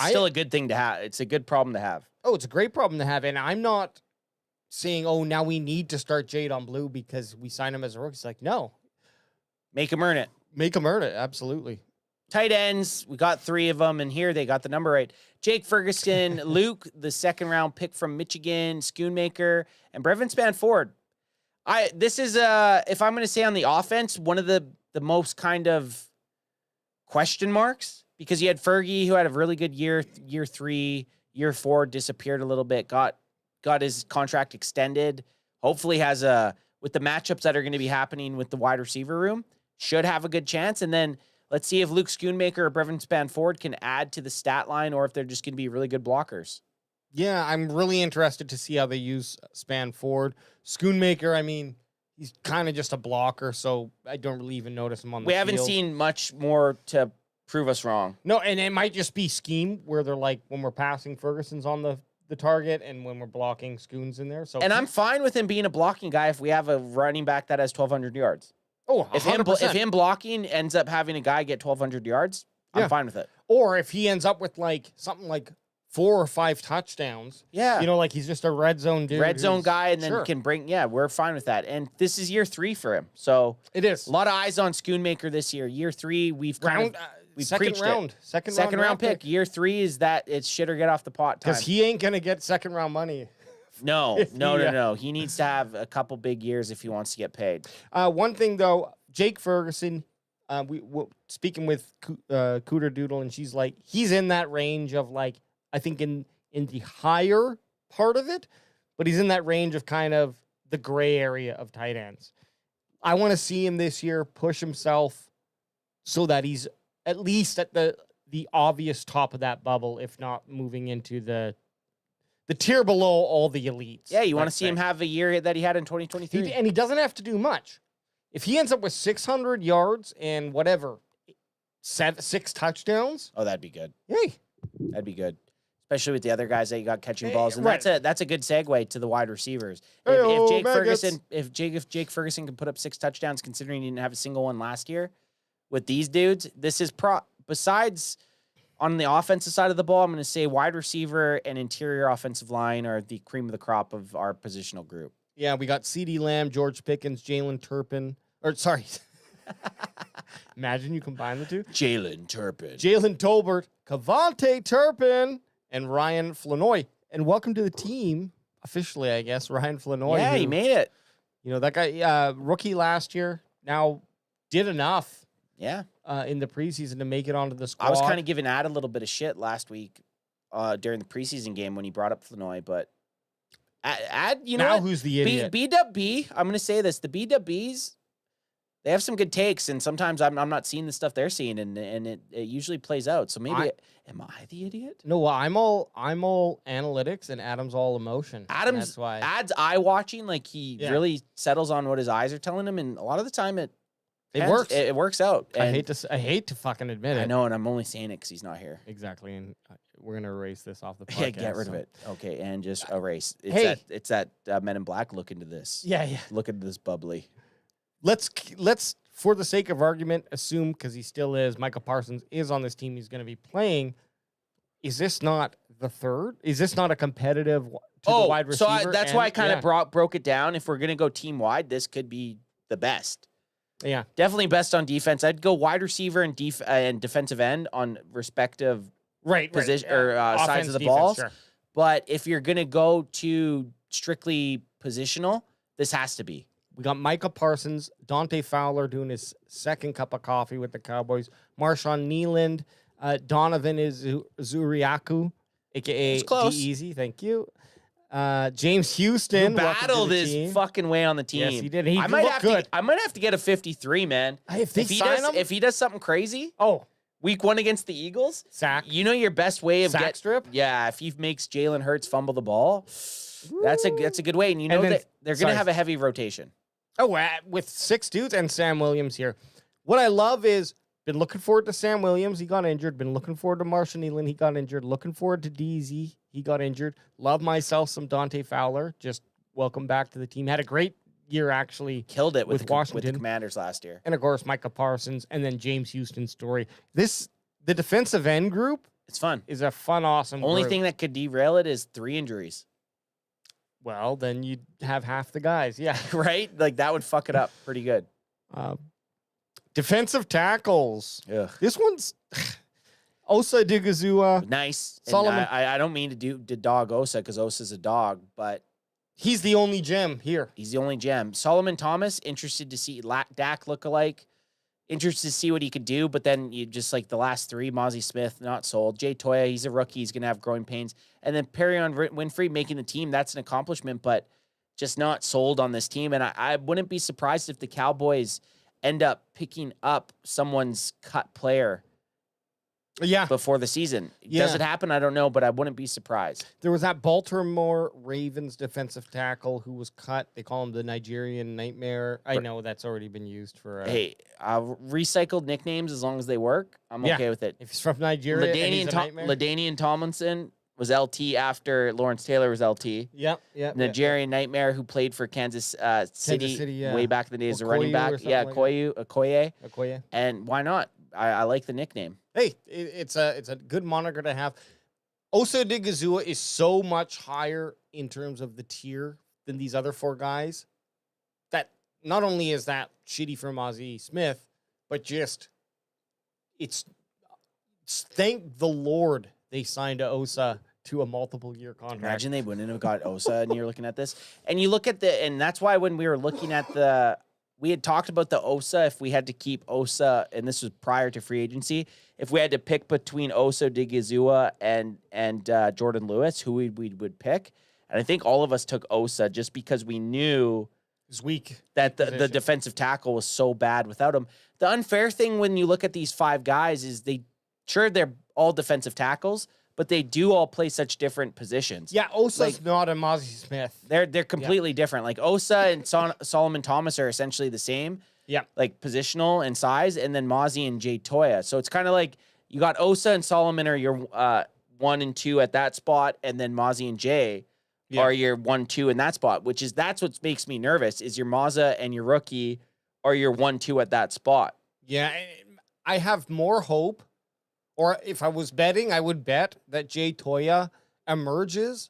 still a good thing to have. It's a good problem to have. Oh, it's a great problem to have. And I'm not saying, now we need to start Jadon Blue because we signed him as a rookie. It's like, no. Make him earn it. Make him earn it. Absolutely. Tight ends, we got 3 of them, and here they got the number right. Jake Ferguson, Luke, the 2nd-round pick from Michigan, Schoonmaker, and Brevin Spanford. This is, if I'm going to say on the offense, one of the most kind of question marks because you had Fergie who had a really good year 3, year 4 disappeared a little bit, got his contract extended. Hopefully has with the matchups that are going to be happening with the wide receiver room, should have a good chance. And then let's see if Luke Schoonmaker or Brevin Spanford can add to the stat line or if they're just going to be really good blockers. Yeah, I'm really interested to see how they use Spanford. Schoonmaker, I mean, he's kind of just a blocker, so I don't really even notice him on the We field. haven't seen much more to prove us wrong. No, and it might just be scheme where they're like, when we're passing, Ferguson's on the target, and when we're blocking, Schoon's in there. So, And I'm fine with him being a blocking guy if we have a running back that has 1,200 yards. oh, If 100%. him blocking ends up having a guy get 1,200 yards, Yeah. I'm fine with it. Or if he ends up with like something like 4 or 5 touchdowns, Yeah. you know, like he's just a red zone dude. Red zone who's- guy and then Sure. can bring, we're fine with that. And this is year 3 for him. So It is. a lot of eyes on Schoonmaker this year. Year 3, we've kind of, we've second preached round. it. Second Round pick. Year 3 is that it's shit or get off the pot time. Because he ain't going to get second round money. No. Yeah. He needs to have a couple big years if he wants to get paid. One thing, though, Jake Ferguson, speaking with Cooter Doodle, and she's like, he's in that range of like, I think in the higher part of it, but he's in that range of kind of the gray area of tight ends. I want to see him this year push himself so that he's at least at the obvious top of that bubble, if not moving into the tier below all the elites. Yeah, you want to let's see him say. have a year that he had in 2023. And he doesn't have to do much. If he ends up with 600 yards and whatever, 6 touchdowns, Oh, that'd be good. yay. That'd be good. Especially with the other guys that you got catching Eh, balls. And right. that's a good segue to the wide receivers. Hey-o, If Jake maggots. Ferguson, if Jake Ferguson can put up 6 touchdowns, considering he didn't have a single one last year, with these dudes, this is besides on the offensive side of the ball, I'm going to say wide receiver and interior offensive line are the cream of the crop of our positional group. Yeah, we got CeeDee Lamb, George Pickens, Jalen Turpin. Or, sorry. Imagine you combine the two. Jalen Turpin. Jalen Tolbert, Cavante Turpin, and Ryan Flanoy. And welcome to the team, officially, I guess, Ryan Flanoy. Yeah, he who, made it. You know, that guy, rookie last year, now did enough Yeah. in the preseason to make it onto the squad. I was kind of giving Ad a little bit of shit last week during the preseason game when he brought up Flanoy, but Ad, you know now what? who's the idiot? B-Dub-B, I'm going to say this. The B-Dub-Bs, they have some good takes, and sometimes I'm not seeing the stuff they're seeing, and it usually plays out. So maybe, am I the idiot? No, I'm all analytics, and Adam's all emotion. And that's why. Ad's eye-watching, like he Yeah. really settles on what his eyes are telling him, and a lot of the time it works. It works out. I And hate to fucking admit it. I know, and I'm only saying it because he's not here. Exactly, and we're gonna erase this off the podcast. Yeah, get rid of so- it. Okay, and just erase. It's Hey. that Men in Black look into this. Yeah. Look into this bubbly. Let's for the sake of argument assume, because he still is, Michael Parsons is on this team. He's going to be playing. Is this not the third? Is this not a competitive to the wide receiver? so that's why I kind yeah. of broke it down. If we're gonna go team wide, this could be the best. Yeah. Definitely best on defense. I'd go wide receiver and defensive end on respective Right. position right. or sides Offense, of the defense, balls. sure. But if you're gonna go to strictly positional, this has to be. We got Micah Parsons, Dante Fowler doing his second cup of coffee with the Cowboys, Marshawn Nealand, Donovan Zuriaku, a.k.a. It's close. G-Easy, thank you. James Houston. Who welcome to battled the his team. fucking way on the team. Yes, he did. He I might looked have good. I might have to get a 53, man. Hey, if they he sign does, him, if he does something crazy, oh, week 1 against the Eagles, sack. you know your best way of Sack strip? Yeah, if he makes Jalen Hurts fumble the ball, that's a good way. And you know And then- that they're going sorry. to have a heavy rotation. Oh, with 6 dudes and Sam Williams here. What I love is been looking forward to Sam Williams. He got injured. Been looking forward to Marshawn Nealand. He got injured. Looking forward to DZ. He got injured. Love myself some Dante Fowler. Just welcome back to the team. Had a great year, actually. Killed it with the Washington. Commanders last year. And, of course, Micah Parsons and then James Houston's story. The defensive end group It's fun. is a fun, awesome Only group. thing that could derail it is 3 injuries, Well, then you'd have half the guys. Yeah. right? Like that would fuck it up pretty good. Defensive tackles. Ugh. This one's Osa Digazua. Nice. And Solomon- I don't mean to dog Osa because Osa's a dog, but He's the only gem here. he's the only gem. Solomon Thomas, interested to see Dak look-alike interested to see what he could do. But then you just like the last three, Mozzie Smith, not sold. Jay Toya, he's a rookie. He's going to have growing pains. And then Perrion Winfrey making the team, that's an accomplishment, but just not sold on this team. And I wouldn't be surprised if the Cowboys end up picking up someone's cut player before the season. Does it happen? I don't know, but I wouldn't be surprised. There was that Baltimore Ravens defensive tackle who was cut. They call him the Nigerian Nightmare. I know that's already been used for... Hey, recycled nicknames, as long as they work, I'm okay with it. If he's from Nigeria and he's a nightmare. LaDainian Tomlinson was LT after Lawrence Taylor was LT. Nigerian Nightmare, who played for Kansas City way back in the days, a running back. Okoye. And why not? I like the nickname. Hey, it's a good moniker to have. Osa Odigizua is so much higher in terms of the tier than these other four guys that not only is that shitty for Mozzie Smith, but just it's thank the Lord they signed Osa to a multiple-year contract. Imagine they wouldn't have got Osa, and you're looking at this. And you look at and that's why when we were looking at we had talked about the Osa, if we had to keep Osa, and this was prior to free agency, if we had to pick between Osa Odigizua and Jordan Lewis, who we would pick. And I think all of us took Osa just because we knew it's weak that the defensive tackle was so bad without him. The unfair thing when you look at these five guys is they're all defensive tackles, but they do all play such different positions. Yeah, Osa's not a Mozzie Smith. They're completely different. Like Osa and Solomon Thomas are essentially the same. Yeah. Like positional and size, and then Mozzie and Jay Toya. So it's kind of like you got Osa and Solomon are your 1 and 2 at that spot, and then Mozzie and Jay are your 1-2 in that spot, that's what makes me nervous is your Mazza and your rookie are your 1-2 at that spot. Yeah, I have more hope. Or if I was betting, I would bet that Jay Toya emerges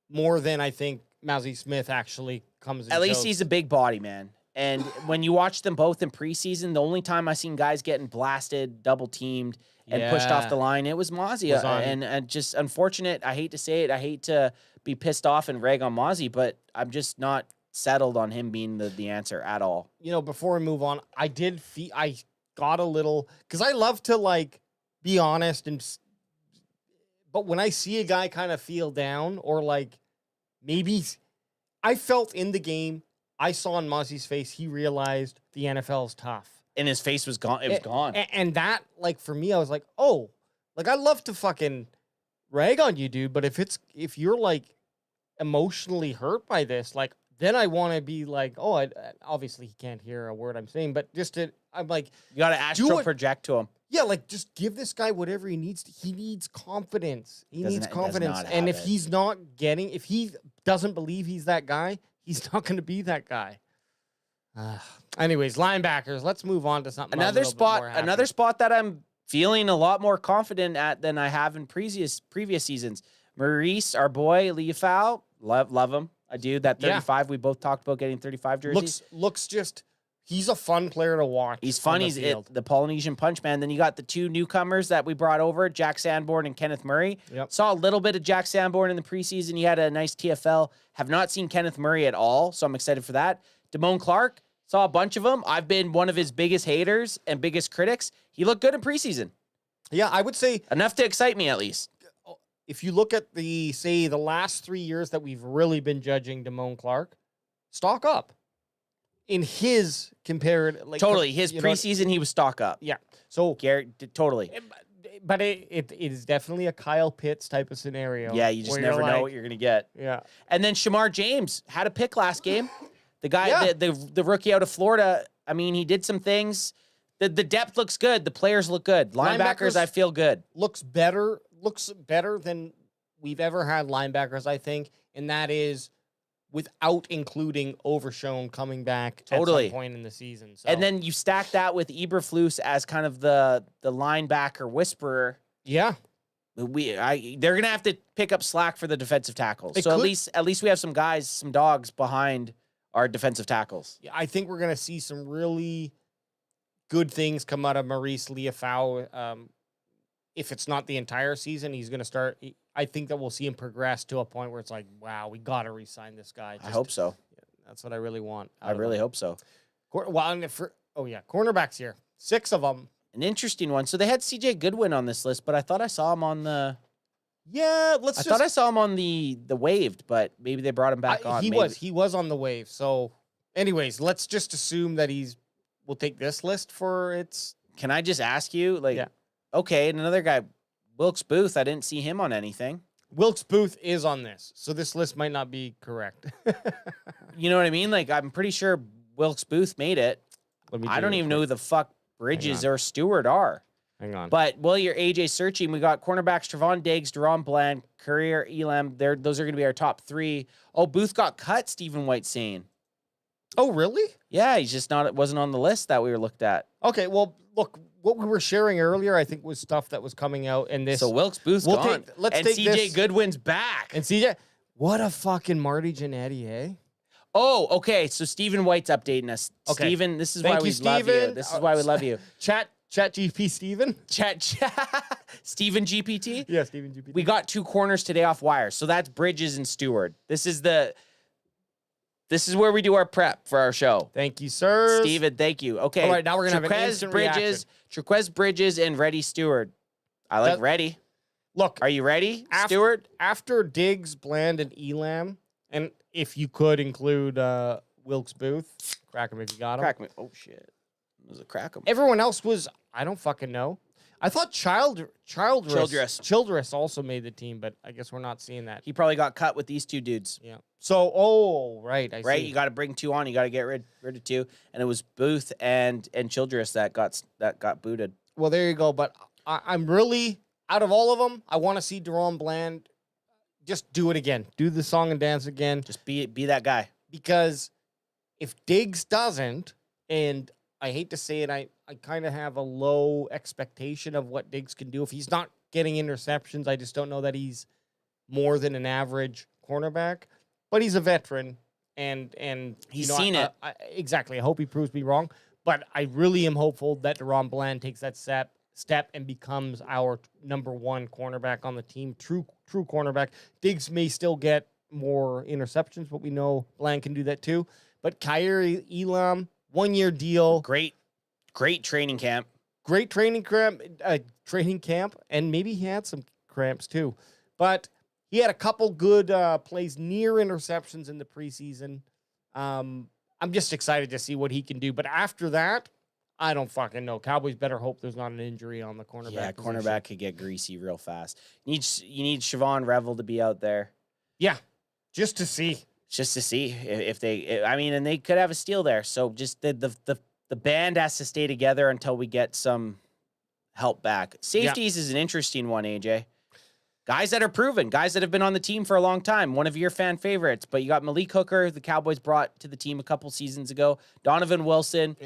more than I think Mozzie Smith actually comes in. At least he's a big body, man. And when you watch them both in preseason, the only time I seen guys getting blasted, double teamed, and pushed off the line, it was Mozzie. And just unfortunate. I hate to say it. I hate to be pissed off and rag on Mozzie, but I'm just not settled on him being the answer at all. You know, before we move on, I got a little, because I love to be honest, but when I see a guy kind of feel down or maybe I felt in the game, I saw on Mozzie's face, he realized the NFL is tough. And his face was gone. It was gone. And that, for me, I was like, oh, I love to fucking rag on you, dude. But if you're emotionally hurt by this, then I want to be obviously he can't hear a word I'm saying, but I'm like, you got to astral project to him. Yeah, just give this guy whatever he needs. He needs confidence. He needs confidence. And if he's not if he doesn't believe he's that guy, he's not going to be that guy. Anyways, linebackers. Let's move on to something. Another spot that I'm feeling a lot more confident at than I have in previous seasons. Maurice, our boy, Leafau, love him. I do. That 35, we both talked about getting 35 jerseys. Looks just, he's a fun player to watch. He's fun. He's the Polynesian punch man. Then you got the two newcomers that we brought over, Jack Sanborn and Kenneth Murray. Yep. Saw a little bit of Jack Sanborn in the preseason. He had a nice TFL. Have not seen Kenneth Murray at all, so I'm excited for that. Damone Clark, saw a bunch of them. I've been one of his biggest haters and biggest critics. He looked good in preseason. Yeah, I would say. Enough to excite me, at least. If you look at the last 3 years that we've really been judging Damone Clark, stock up. In his compared, totally his preseason, he was stock up. Yeah, so Garrett, totally. But it is definitely a Kyle Pitts type of scenario. Yeah, you just never know what you're gonna get. Yeah, and then Shamar James had a pick last game. The guy, the rookie out of Florida. I mean, he did some things. The depth looks good. The players look good. Linebackers, I feel good. Looks better than we've ever had linebackers, I think, and that is without including Overshown coming back at some point in the season. So. And then you stack that with Eberflus as kind of the linebacker whisperer. Yeah. They're gonna have to pick up slack for the defensive tackles. At least we have some guys, some dogs behind our defensive tackles. Yeah, I think we're gonna see some really good things come out of Maurice Leafau. If it's not the entire season, he's going to start. I think that we'll see him progress to a point where it's like, wow, we got to re-sign this guy. I hope so. Yeah, that's what I really want. I really hope so. Well, Oh yeah, cornerbacks here. 6 of them. An interesting one. So they had CJ Goodwin on this list, but I thought I saw him on the. Yeah, I thought I saw him on the waived, but maybe they brought him back on. He was on the wave. So, anyways, let's just assume that we'll take this list for its. Can I just ask you, like, Yeah. okay, and another guy, Wilkes Booth, I didn't see him on anything. Wilkes Booth is on this, so this list might not be correct. You know what I mean? Like, I'm pretty sure Wilkes Booth made it. I don't even know who the fuck Bridges or Stewart are. Hang on. But while you're AJ searching, we got cornerbacks Trevon Diggs, Deron Bland, Courier, Elam. Those are going to be our top 3. Oh, Booth got cut, Stephen White saying. Oh, really? Yeah, he's just not. It wasn't on the list that we were looked at. Okay, well, look, what we were sharing earlier, I think, was stuff that was coming out in this. So Wilkes Booth's gone. Let's and take CJ this. Goodwin's back. And CJ, what a fucking Marty Jannetty, eh? Oh, okay. So Stephen White's updating us. Okay. Stephen, this is Thank why you, we love you. Steven. This is why we love you. Chat GP Steven? Stephen GPT? Yeah, Steven GP. We got 2 corners today off wire. So that's Bridges and Stewart. This is where we do our prep for our show. Thank you, sir. Steven, thank you. Okay. All right, now we're going to have an Trequez instant Bridges, reaction. Trequez Bridges and Reddy Stewart. I like Reddy. Look, Are you ready, Stewart? after Diggs, Bland, and Elam, and if you could include Wilkes Booth, crack him if you got him. Crack me. Oh, shit. It was a crack him. Everyone else was, I don't fucking know. I thought Childress also made the team, but I guess we're not seeing that. He probably got cut with these 2 dudes. Yeah. So, right. I Right? see. You got to bring 2 on. You got to get rid of 2. And it was Booth and Childress that got booted. Well, there you go. But I'm really, out of all of them, I want to see Deron Bland just do it again. Do the song and dance again. Just be that guy. Because if Diggs doesn't, and I hate to say it, I kind of have a low expectation of what Diggs can do. If he's not getting interceptions, I just don't know that he's more than an average cornerback. But he's a veteran, and He's seen it. Exactly. I hope he proves me wrong. But I really am hopeful that Deron Bland takes that step and becomes our number 1 cornerback on the team. True cornerback. Diggs may still get more interceptions, but we know Bland can do that too. But Kyrie Elam, 1-year deal. Great training camp. Great training camp, and maybe he had some cramps too. But he had a couple good plays near interceptions in the preseason. I'm just excited to see what he can do. But after that, I don't fucking know. Cowboys better hope there's not an injury on the cornerback. Yeah, position. cornerback could get greasy real fast. You need Siobhan Revel to be out there. Yeah, just to see. Just to see if they, I mean, and they could have a steal there. So just the band has to stay together until we get some help back. Safeties is an interesting one, AJ. Guys that are proven, guys that have been on the team for a long time. One of your fan favorites, but you got Malik Hooker, the Cowboys brought to the team a couple seasons ago. Donovan Wilson,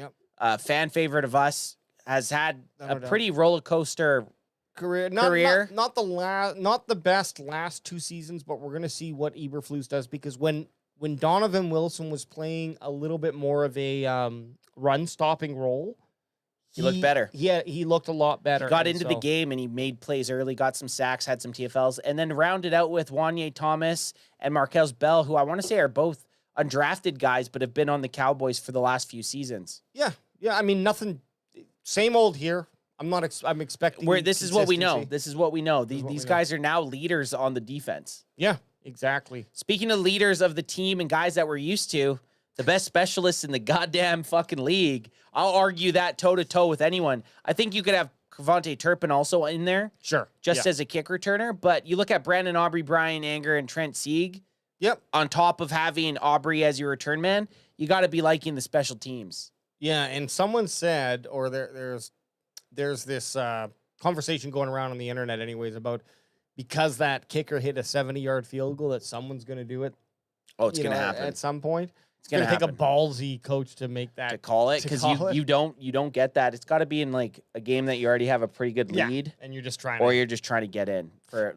fan favorite of us, has had a pretty roller coaster career. Not the best last 2 seasons, but we're gonna see what Eberflus does, because when Donovan Wilson was playing a little bit more of a run stopping role, he looked better. Yeah, he looked a lot better. He got into the game and he made plays early, got some sacks, had some TFLs, and then rounded out with Wanye Thomas and Marquez Bell, who I want to say are both undrafted guys, but have been on the Cowboys for the last few seasons. Yeah. I mean, nothing. Same old here. I'm expecting. This is what we know. This is what we know. These guys are now leaders on the defense. Yeah, exactly. Speaking of leaders of the team and guys that we're used to, the best specialists in the goddamn fucking league. I'll argue that toe-to-toe with anyone. I think you could have Cavante Turpin also in there. Sure. Just as a kick returner. But you look at Brandon Aubrey, Brian Anger, and Trent Sieg. Yep. On top of having Aubrey as your return man, you got to be liking the special teams. Yeah, and someone said, or there's this conversation going around on the internet anyways about, because that kicker hit a 70-yard field goal, that someone's going to do it. Oh, it's going to happen. At some point. It's going to take a ballsy coach to make that. To call it, because you don't get that. It's got to be in like a game that you already have a pretty good lead. And you're just trying you're just trying to get in for,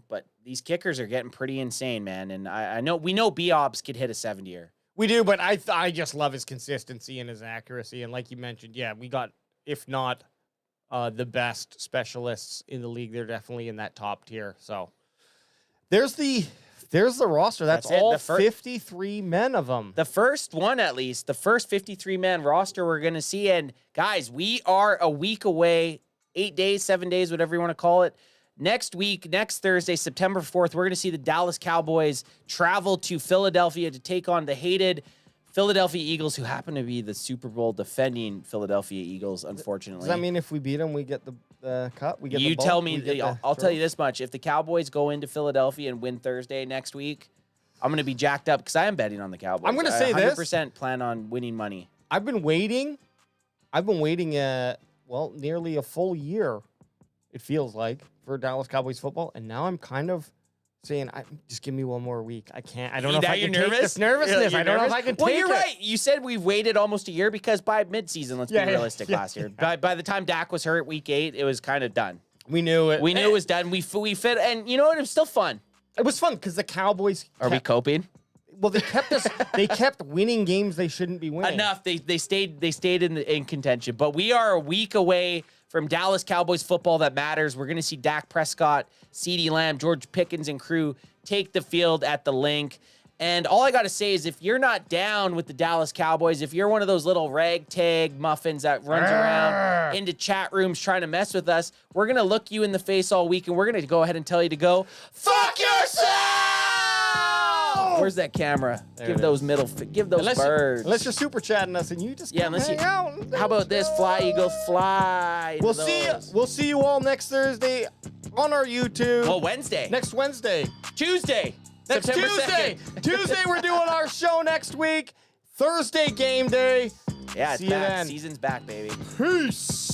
but these kickers are getting pretty insane, man. And I know, we know B-Obs could hit a 70-year. We do, but I just love his consistency and his accuracy. And like you mentioned, we got, if not the best specialists in the league, they're definitely in that top tier. So there's the there's the roster. That's That's it. all The 53 men of them. The first one, at least, the first 53-man roster we're going to see. And guys, we are a week away, 8 days, 7 days, whatever you want to call it. Next week, next Thursday, September 4th, we're going to see the Dallas Cowboys travel to Philadelphia to take on the hated Philadelphia Eagles, who happen to be the Super Bowl defending Philadelphia Eagles, unfortunately. Does that mean if we beat them, we get the cup? We get You the tell ball? me. We get the I'll tell you trophy? this much. If the Cowboys go into Philadelphia and win Thursday next week, I'm going to be jacked up because I am betting on the Cowboys. I'm gonna say I this. 100% plan on winning money. I've been waiting, well, nearly a full year, it feels like, for Dallas Cowboys football. And now I'm kind of saying, just give me one more week. I can't. I don't know if Now I you're can take nervous? this nervousness. You're I don't know if nervous? I can Well, take you're it. right. You said we've waited almost a year because by midseason, let's be realistic, last year. By the time Dak was hurt week 8, it was kind of done. We knew it. We knew it was done. We fit, and you know what? It was still fun. It was fun because the Cowboys Are we coping? Well, they kept us. They kept winning games they shouldn't be winning. Enough. They stayed in contention. But we are a week away from Dallas Cowboys football that matters. We're going to see Dak Prescott, CeeDee Lamb, George Pickens, and crew take the field at the Link. And all I got to say is if you're not down with the Dallas Cowboys, if you're one of those little ragtag muffins that runs around into chat rooms trying to mess with us, we're going to look you in the face all week, and we're going to go ahead and tell you to go fuck yourself! Where's that camera? Give those birds. Unless you're super chatting us and you just unless hang you. out. How about this? Fly, Eagles, fly. We'll see you. We'll see you all next Thursday on our YouTube. Well, Wednesday. Next Wednesday. Tuesday. Next September Tuesday. 2nd. Tuesday we're doing our show next week. Thursday game day. Yeah, it's See you back. then. Season's back, baby. Peace.